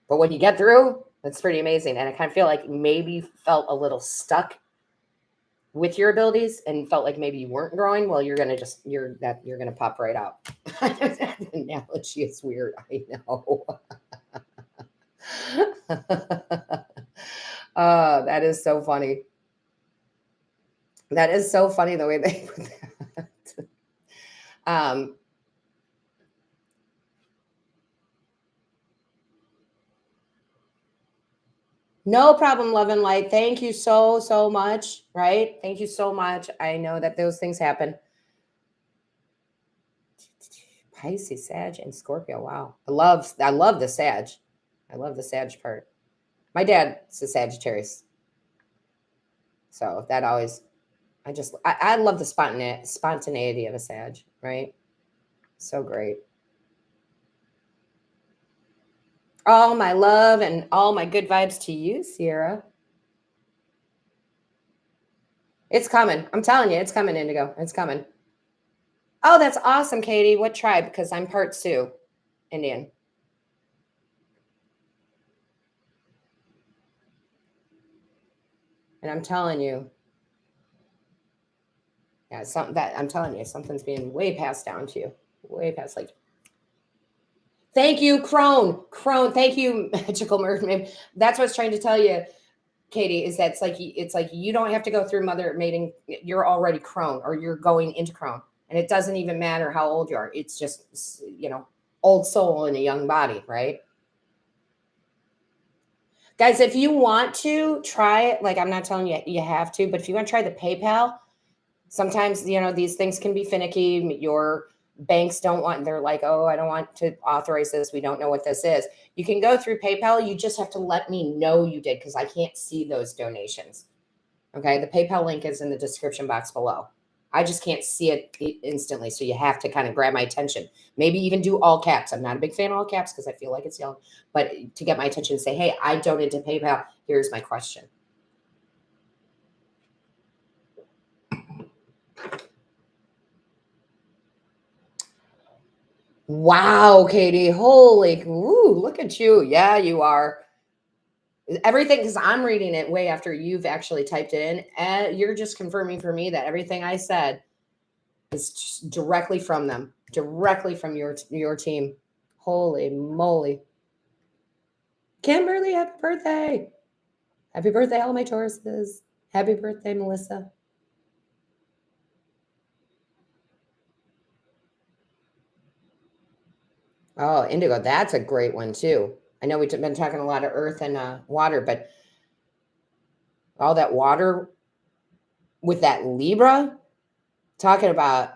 but when you get through, it's pretty amazing. And I kind of feel like maybe you felt a little stuck with your abilities and felt like maybe you weren't growing. Well, you're going to pop right out. That analogy is weird. I know. That is so funny. That is so funny the way they put that. No problem, love and light. Thank you so much. Right? Thank you so much. I know that those things happen. Pisces, Sag, and Scorpio. Wow. I love the Sag. I love the Sag part. My dad's a Sagittarius. So that always, I love the spontaneity of a Sag, right? So great. All my love and all my good vibes to you, Sierra. It's coming. I'm telling you, it's coming, Indigo. It's coming. Oh, that's awesome, Katie. What tribe? Because I'm part Sioux, Indian. And I'm telling you, yeah, I'm telling you, something's being way passed down to you. Way past, like, thank you, Crone. Thank you, Magical Mermaid. That's what I was trying to tell you, Katie, is that it's like you don't have to go through mother mating. You're already crone or you're going into crone. And it doesn't even matter how old you are. It's just, old soul in a young body, right? Guys, if you want to try it, like I'm not telling you you have to, but if you want to try the PayPal, sometimes, these things can be finicky. Your banks don't want, they're like, oh, I don't want to authorize this. We don't know what this is. You can go through PayPal. You just have to let me know you did because I can't see those donations. Okay. The PayPal link is in the description box below. I just can't see it instantly. So you have to kind of grab my attention. Maybe even do all caps. I'm not a big fan of all caps because I feel like it's yellow. But to get my attention, say, hey, I donated to PayPal. Here's my question. Wow, Katie. Holy, look at you. Yeah, you are. Everything, because I'm reading it way after you've actually typed it in. And you're just confirming for me that everything I said is just directly from them, directly from your team. Holy moly. Kimberly, happy birthday. Happy birthday, all my Tauruses. Happy birthday, Melissa. Oh, indigo. That's a great one too. I know we've been talking a lot of earth and water, but all that water with that Libra, talking about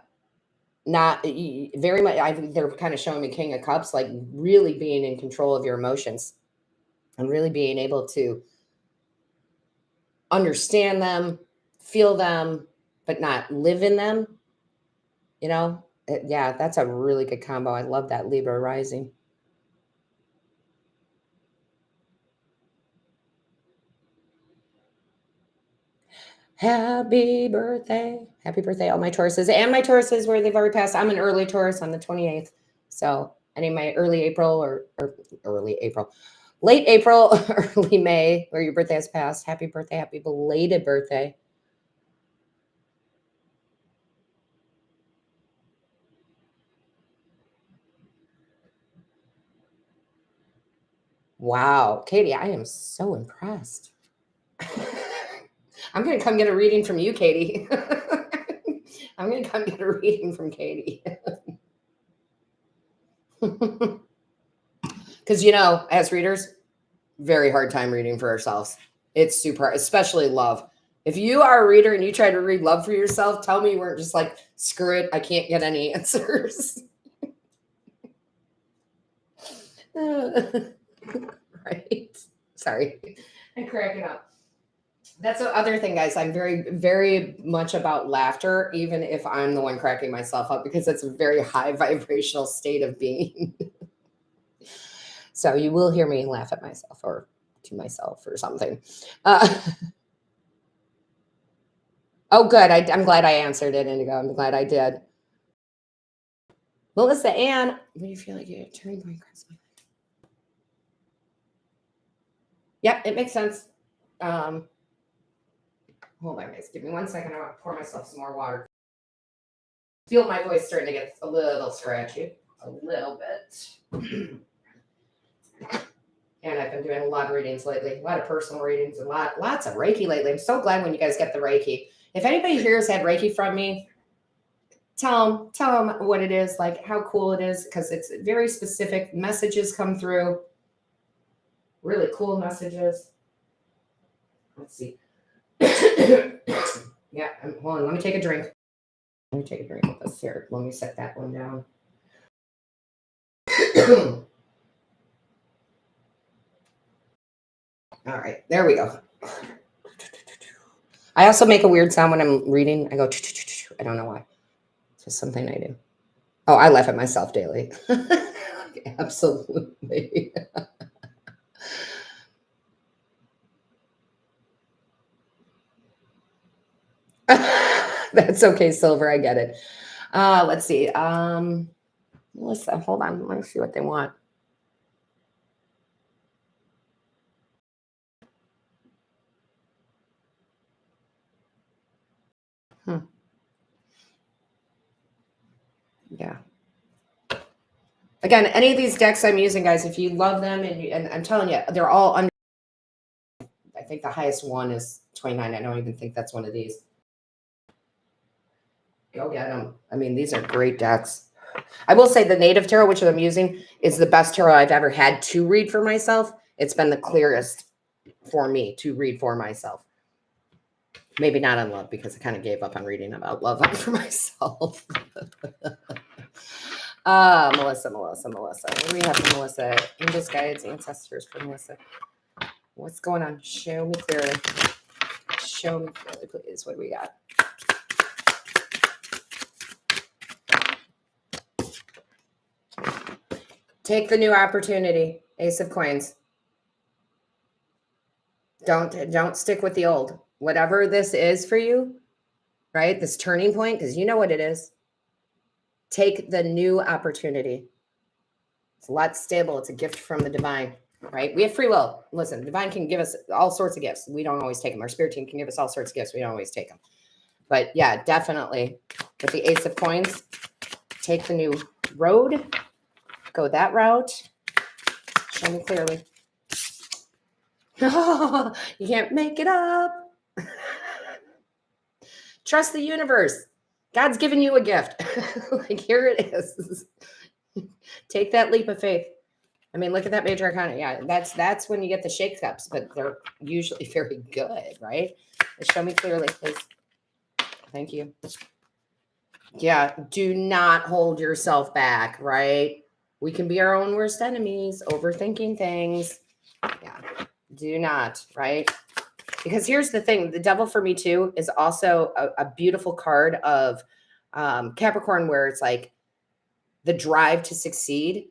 not very much. I think they're kind of showing me King of Cups, like really being in control of your emotions and really being able to understand them, feel them, but not live in them. You know, yeah, that's a really good combo. I love that Libra rising. Happy birthday. Happy birthday, all my Tauruses. And my Tauruses where they've already passed. I'm an early Taurus on the 28th. So any of my early April or early April, late April, early May, where your birthday has passed. Happy birthday. Happy belated birthday. Wow. Katie, I am so impressed. I'm going to come get a reading from you, Katie. I'm going to come get a reading from Katie. Because, you know, as readers, very hard time reading for ourselves. It's super, especially love. If you are a reader and you try to read love for yourself, tell me you weren't just like, screw it, I can't get any answers. Right? Sorry. I'm cracking up. That's the other thing, guys. I'm very, very much about laughter, even if I'm the one cracking myself up, because it's a very high vibrational state of being. So you will hear me laugh at myself or to myself or something. Oh, good. I'm glad I answered it, Indigo. I'm glad I did. Melissa Ann, what do you feel like you're turning point across my life? Yep, it makes sense. Hold on, guys. Give me 1 second. I want to pour myself some more water. Feel my voice starting to get a little scratchy. A little bit. And I've been doing a lot of readings lately, a lot of personal readings, and lots of Reiki lately. I'm so glad when you guys get the Reiki. If anybody here has had Reiki from me, tell them what it is, like how cool it is, because it's very specific. Messages come through, really cool messages. Let's see. Yeah, hold on. Let me take a drink. Let me take a drink with this here. Let me set that one down. All right, there we go. I also make a weird sound when I'm reading. I go, I don't know why. It's just something I do. Oh, I laugh at myself daily. Absolutely. That's okay, Silver. I get it. Let's see. Melissa, hold on. Let me see what they want. Yeah. Again, any of these decks I'm using, guys, if you love them, and I'm telling you, they're all under. I think the highest one is 29. I don't even think that's one of these. Go get them. I mean, these are great decks. I will say the Native Tarot, which I'm using, is the best tarot I've ever had to read for myself. It's been the clearest for me to read for myself. Maybe not on love, because I kind of gave up on reading about love for myself. Melissa. What do we have for Melissa? Angels, guides, ancestors for Melissa. What's going on? Show me clearly. Show me clearly, please. What do we got? Take the new opportunity. Ace of Coins. Don't stick with the old. Whatever this is for you, right? This turning point, because you know what it is. Take the new opportunity. It's a lot stable. It's a gift from the divine, right? We have free will. Listen, the divine can give us all sorts of gifts. We don't always take them. Our spirit team can give us all sorts of gifts. We don't always take them. But yeah, definitely with the Ace of Coins, take the new road. Go that route. Show me clearly. You can't make it up. Trust the universe. God's given you a gift. Like, here it is. Take that leap of faith. I mean, look at that major arcana. Yeah, that's when you get the shake-ups, but they're usually very good, right? Show me clearly, please. Thank you. Yeah, do not hold yourself back, right? We can be our own worst enemies, overthinking things. Yeah, do not, right? Because here's the thing, the devil for me too is also a beautiful card of Capricorn, where it's like the drive to succeed,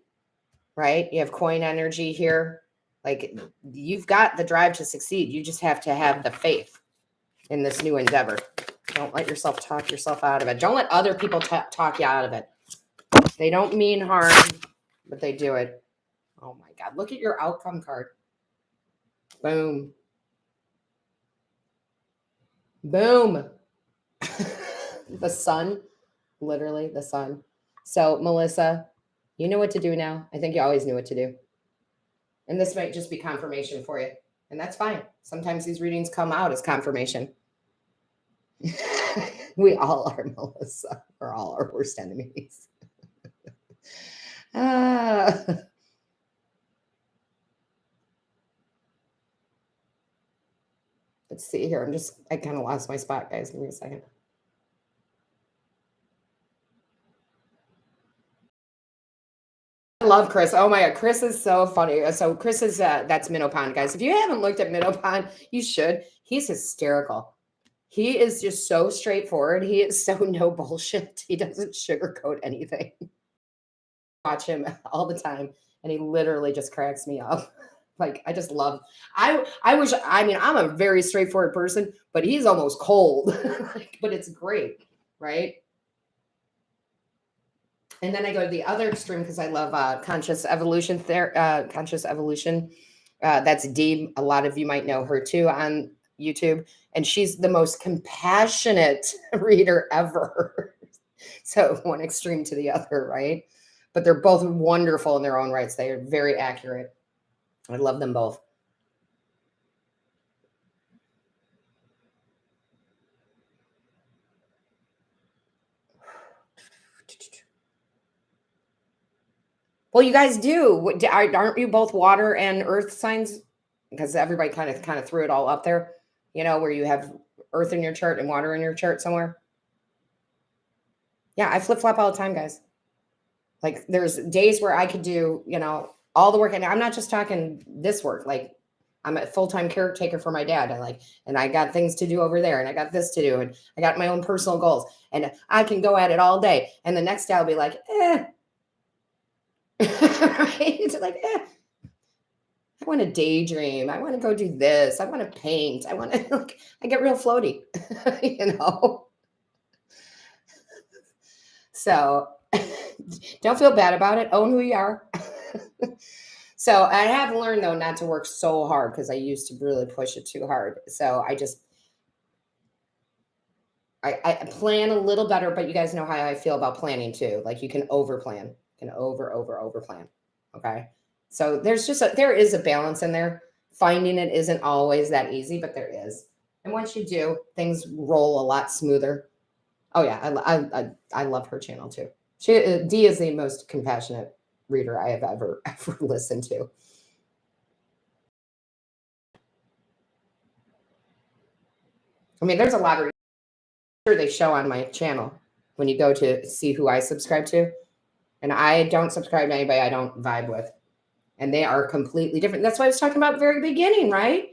right? You have coin energy here. Like you've got the drive to succeed. You just have to have the faith in this new endeavor. Don't let yourself talk yourself out of it. Don't let other people talk you out of it. They don't mean harm, but they do it. Oh my God. Look at your outcome card. Boom. Boom. The sun, literally the sun. So Melissa, you know what to do now. I think you always knew what to do. And this might just be confirmation for you. And that's fine. Sometimes these readings come out as confirmation. We all are, Melissa. We're all our worst enemies. Let's see here. I kind of lost my spot, guys. Give me a second. I love Chris. Oh my God. Chris is so funny. So Chris is, that's Minnow Pond, guys. If you haven't looked at Minnow Pond, you should. He's hysterical. He is just so straightforward. He is so no bullshit. He doesn't sugarcoat anything. Watch him all the time, and he literally just cracks me up. Like I just love. I wish. I mean, I'm a very straightforward person, but he's almost cold. But it's great, right? And then I go to the other extreme because I love conscious evolution. Conscious evolution. That's Dee. A lot of you might know her too on YouTube, and she's the most compassionate reader ever. So one extreme to the other, right? But they're both wonderful in their own rights. They are very accurate. I love them both. Well, you guys do. Aren't you both water and earth signs? Because everybody kind of threw it all up there, where you have earth in your chart and water in your chart somewhere. Yeah, I flip-flop all the time, guys. Like there's days where I could do, all the work. And I'm not just talking this work. Like I'm a full-time caretaker for my dad. And I got things to do over there, and I got this to do, and I got my own personal goals, and I can go at it all day. And the next day I'll be like, right? It's like, I want to daydream. I want to go do this. I want to paint. I get real floaty, So don't feel bad about it. Own who you are. So I have learned though not to work so hard because I used to really push it too hard. So I plan a little better, but you guys know how I feel about planning too. Like you can over plan, over plan. Okay. So there is a balance in there. Finding it isn't always that easy, but there is. And once you do, things roll a lot smoother. Oh yeah. I love her channel too. Dee is the most compassionate reader I have ever listened to. I mean, there's a lot of they show on my channel when you go to see who I subscribe to. And I don't subscribe to anybody I don't vibe with. And they are completely different. That's what I was talking about at the very beginning, right?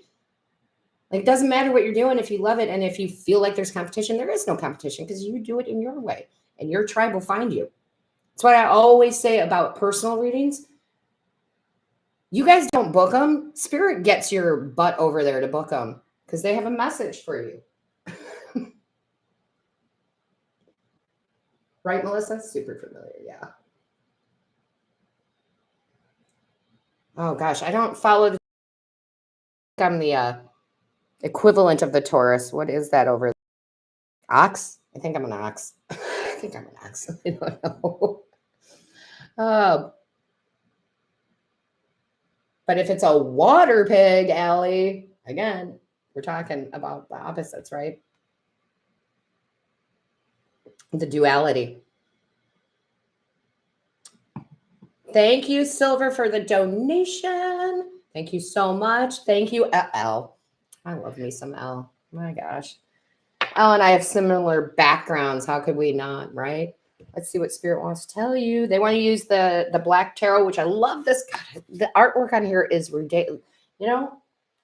Like, it doesn't matter what you're doing if you love it. And if you feel like there's competition, there is no competition because you do it in your way and your tribe will find you. That's what I always say about personal readings. You guys don't book them. Spirit gets your butt over there to book them because they have a message for you. Right, Melissa? Super familiar. Yeah. Oh, gosh. I don't follow. I'm the equivalent of the Taurus. What is that over there? Ox? I think I'm an ox. I think I'm an ox. I don't know. But if it's a water pig, Allie, again, we're talking about the opposites, right? The duality. Thank you, Silver, for the donation. Thank you so much. Thank you, L. I love me some L. My gosh. Elle and I have similar backgrounds. How could we not, right? Let's see what Spirit wants to tell you. They want to use the Black Tarot, which I love this. God, the artwork on here is ridiculous. You know,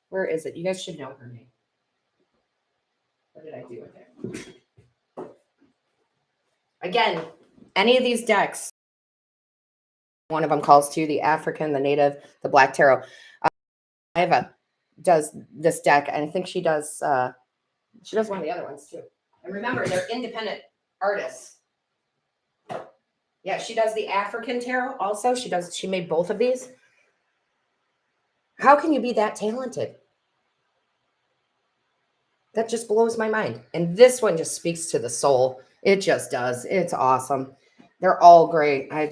where is it? You guys should know her name. What did I do with it? Again, any of these decks, one of them calls to the African, the Native, the Black Tarot. Iva does this deck, and I think she does one of the other ones too. And remember, they're independent artists. Yeah, she does the African tarot also. She made both of these. How can you be that talented? That just blows my mind. And this one just speaks to the soul. It just does. It's awesome. They're all great. I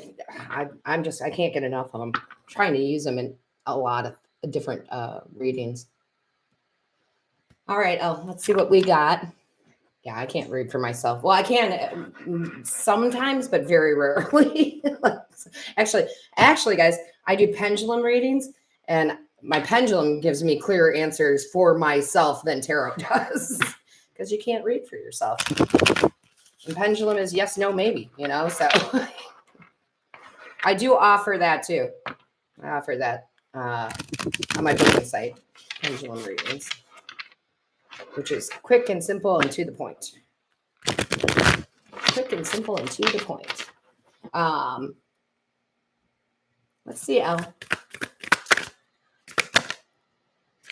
can't get enough of them. I'm trying to use them in a lot of different readings. All right, let's see what we got. Yeah, I can't read for myself. Well, I can sometimes, but very rarely. actually, guys, I do pendulum readings, and my pendulum gives me clearer answers for myself than tarot does, because you can't read for yourself. And pendulum is yes, no, maybe, so I do offer that too. I offer that on my business site, pendulum readings, which is quick and simple and to the point. Quick and simple and to the point. Let's see, Elle.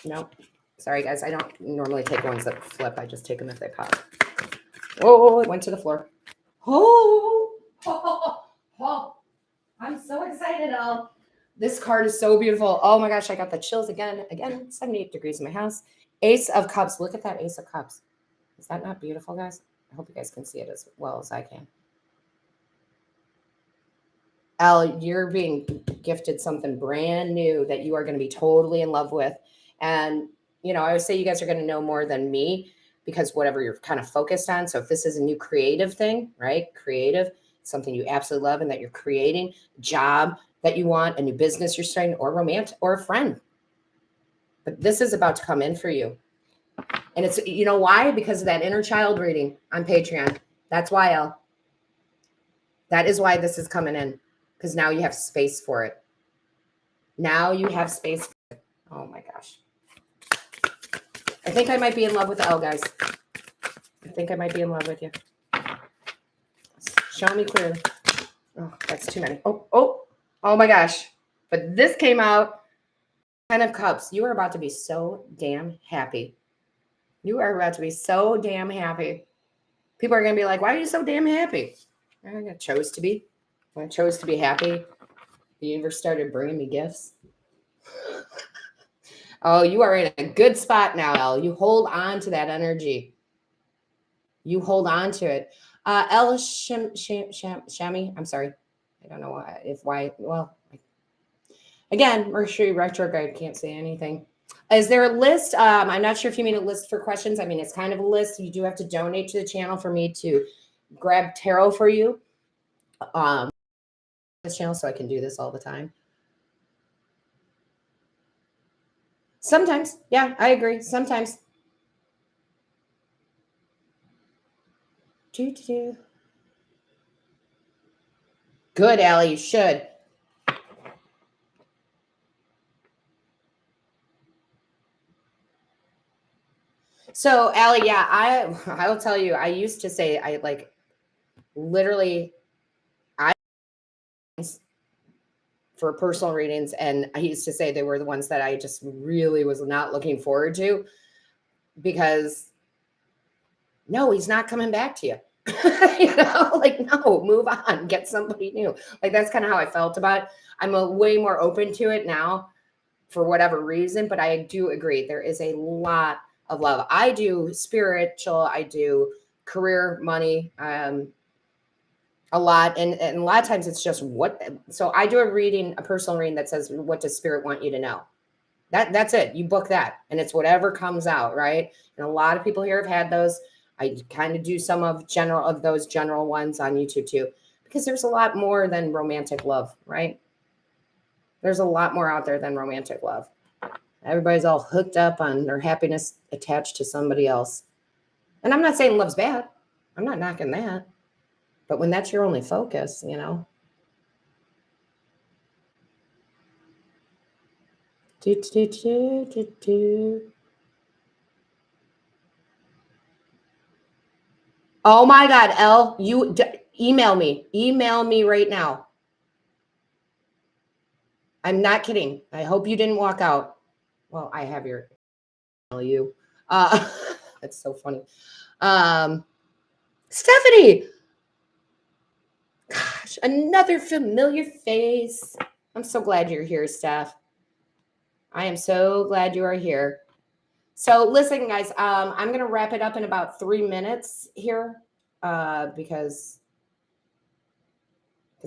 Nope. Sorry, guys. I don't normally take ones that flip. I just take them if they pop. Oh, it went to the floor. Oh. I'm so excited, Elle. This card is so beautiful. Oh my gosh, I got the chills again. 78 degrees in my house. Ace of Cups. Look at that Ace of Cups. Is that not beautiful, guys? I hope you guys can see it as well as I can. Elle, you're being gifted something brand new that you are going to be totally in love with. And, I always say you guys are going to know more than me because whatever you're kind of focused on. So if this is a new creative thing, right? Creative, something you absolutely love and that you're creating, job that you want, a new business you're starting, or romantic, or a friend. But this is about to come in for you. And it's, why? Because of that inner child reading on Patreon. That's why, Elle. That is why this is coming in. Because now you have space for it. Now you have space for it. Oh my gosh. I think I might be in love with Elle, guys. I think I might be in love with you. Show me clearly. Oh, that's too many. Oh my gosh. But this came out. 10 of Cups. You are about to be so damn happy. You are about to be so damn happy. People are going to be like, why are you so damn happy? I chose to be. When I chose to be happy, the universe started bringing me gifts. Oh, you are in a good spot now, Elle. You hold on to that energy. You hold on to it. Elle Shami, I'm sorry. I don't know why. Well, again, Mercury retrograde, can't say anything. Is there a list? I'm not sure if you mean a list for questions. I mean, it's kind of a list. You do have to donate to the channel for me to grab tarot for you. This channel so I can do this all the time. Sometimes. Yeah, I agree. Sometimes. Good, Allie. You should. So, Allie, yeah, I will tell you, I used to say I for personal readings, and I used to say they were the ones that I just really was not looking forward to because no, he's not coming back to you. No, move on, get somebody new. That's kind of how I felt about it. I'm way more open to it now for whatever reason, but I do agree. There is a lot of love. I do spiritual, I do career, money, a lot. And a lot of times it's just so I do a personal reading that says, what does spirit want you to know? That's it. You book that and it's whatever comes out. Right. And a lot of people here have had those. I kind of do some of those general ones on YouTube too, because there's a lot more than romantic love. Right. There's a lot more out there than romantic love. Everybody's all hooked up on their happiness attached to somebody else. And I'm not saying love's bad. I'm not knocking that. But when that's your only focus, you know. Oh my God, Elle, email me. Email me right now. I'm not kidding. I hope you didn't walk out. Well, I have your you. That's so funny. Stephanie. Gosh, another familiar face. I'm so glad you're here, Steph. I am so glad you are here. So listen, guys, I'm going to wrap it up in about 3 minutes here because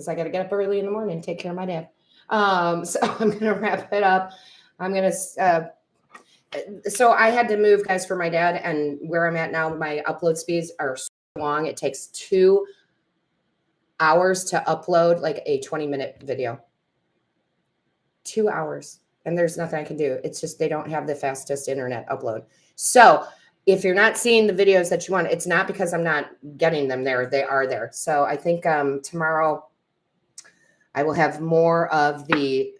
I got to get up early in the morning and take care of my dad. So I'm going to wrap it up. I'm going to so I had to move, guys, for my dad, and where I'm at now, my upload speeds are so long. It takes 2 hours to upload like a 20-minute video. 2 hours. And there's nothing I can do. It's just they don't have the fastest internet upload. So if you're not seeing the videos that you want, it's not because I'm not getting them there. They are there. So I think tomorrow I will have more of the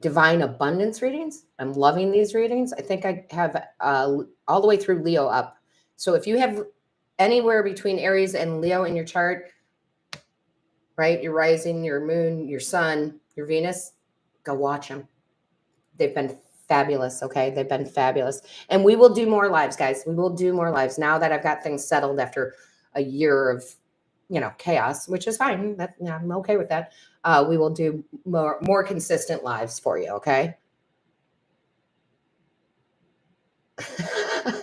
divine abundance readings. I'm loving these readings. I think I have all the way through Leo up. So if you have anywhere between Aries and Leo in your chart, right? Your rising, your moon, your sun, your Venus, go watch them. They've been fabulous. Okay. They've been fabulous. And we will do more lives, guys. We will do more lives now that I've got things settled after a year of, chaos, which is fine. I'm okay with that. We will do more consistent lives for you. Okay.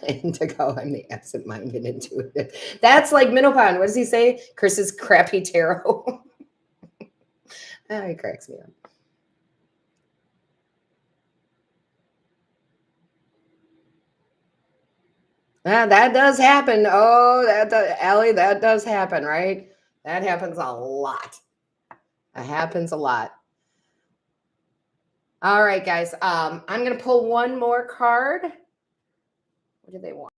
Indigo, I'm the absent-minded intuitive. That's like Minopon. What does he say? Chris's crappy tarot. He cracks me up. That does happen. Oh, Allie, that does happen, right? That happens a lot. That happens a lot. All right, guys. I'm going to pull one more card. What do they want?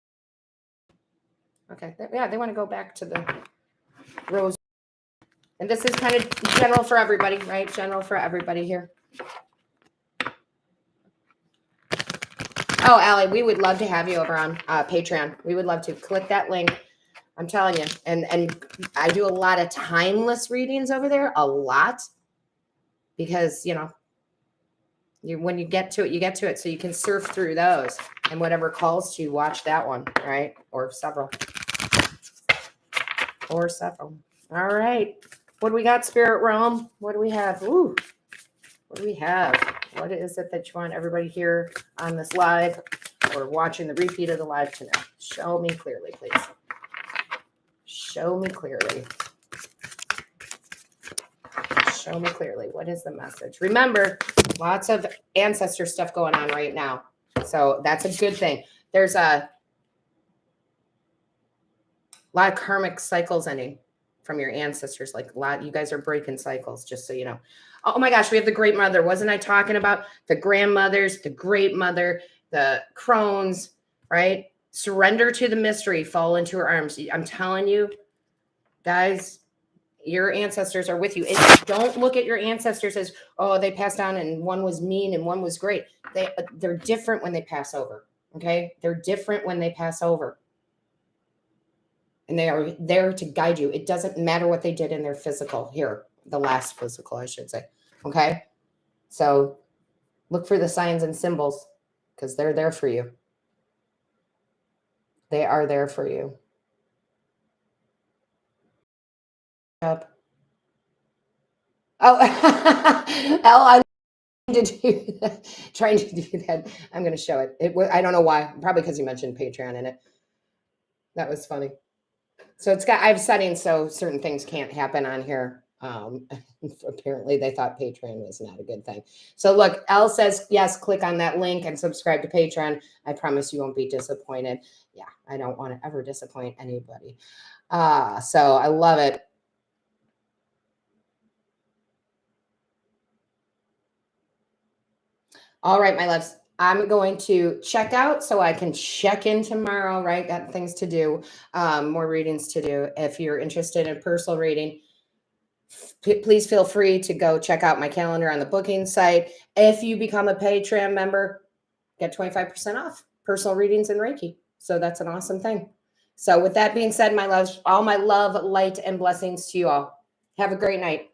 Okay. Yeah, they want to go back to the rose. And this is kind of general for everybody, right? General for everybody here. Oh, Allie, we would love to have you over on Patreon. We would love to. Click that link. I'm telling you. And I do a lot of timeless readings over there. A lot. Because, when you get to it, you get to it. So you can surf through those. And whatever calls to you, watch that one, right? Or several. All right. What do we got, Spirit Realm? What do we have? Ooh. What do we have? What is it that you want everybody here on this live or watching the repeat of the live to know? Show me clearly, please. Show me clearly. Show me clearly. What is the message? Remember, lots of ancestor stuff going on right now. So that's a good thing. There's a lot of karmic cycles ending from your ancestors. Like you guys are breaking cycles, just so you know. Oh my gosh, we have the great mother. Wasn't I talking about the grandmothers, the great mother, the crones, right? Surrender to the mystery, fall into her arms. I'm telling you, guys, your ancestors are with you. Don't look at your ancestors as, oh, they passed on and one was mean and one was great. They're different when they pass over. Okay. They're different when they pass over. And they are there to guide you. It doesn't matter what they did in their physical here, the last physical, I should say. Okay. So look for the signs and symbols because they're there for you. They are there for you. Up. Oh, I'm trying to do that. I'm going to show it. I don't know why. Probably because you mentioned Patreon in it. That was funny. So I have settings so certain things can't happen on here. Apparently they thought Patreon was not a good thing. So look, Elle says, yes, click on that link and subscribe to Patreon. I promise you won't be disappointed. Yeah, I don't want to ever disappoint anybody. So I love it. All right, my loves. I'm going to check out so I can check in tomorrow, right? Got things to do, more readings to do. If you're interested in personal reading, please feel free to go check out my calendar on the booking site. If you become a Patreon member, get 25% off personal readings and Reiki. So that's an awesome thing. So with that being said, my loves, all my love, light, and blessings to you all. Have a great night.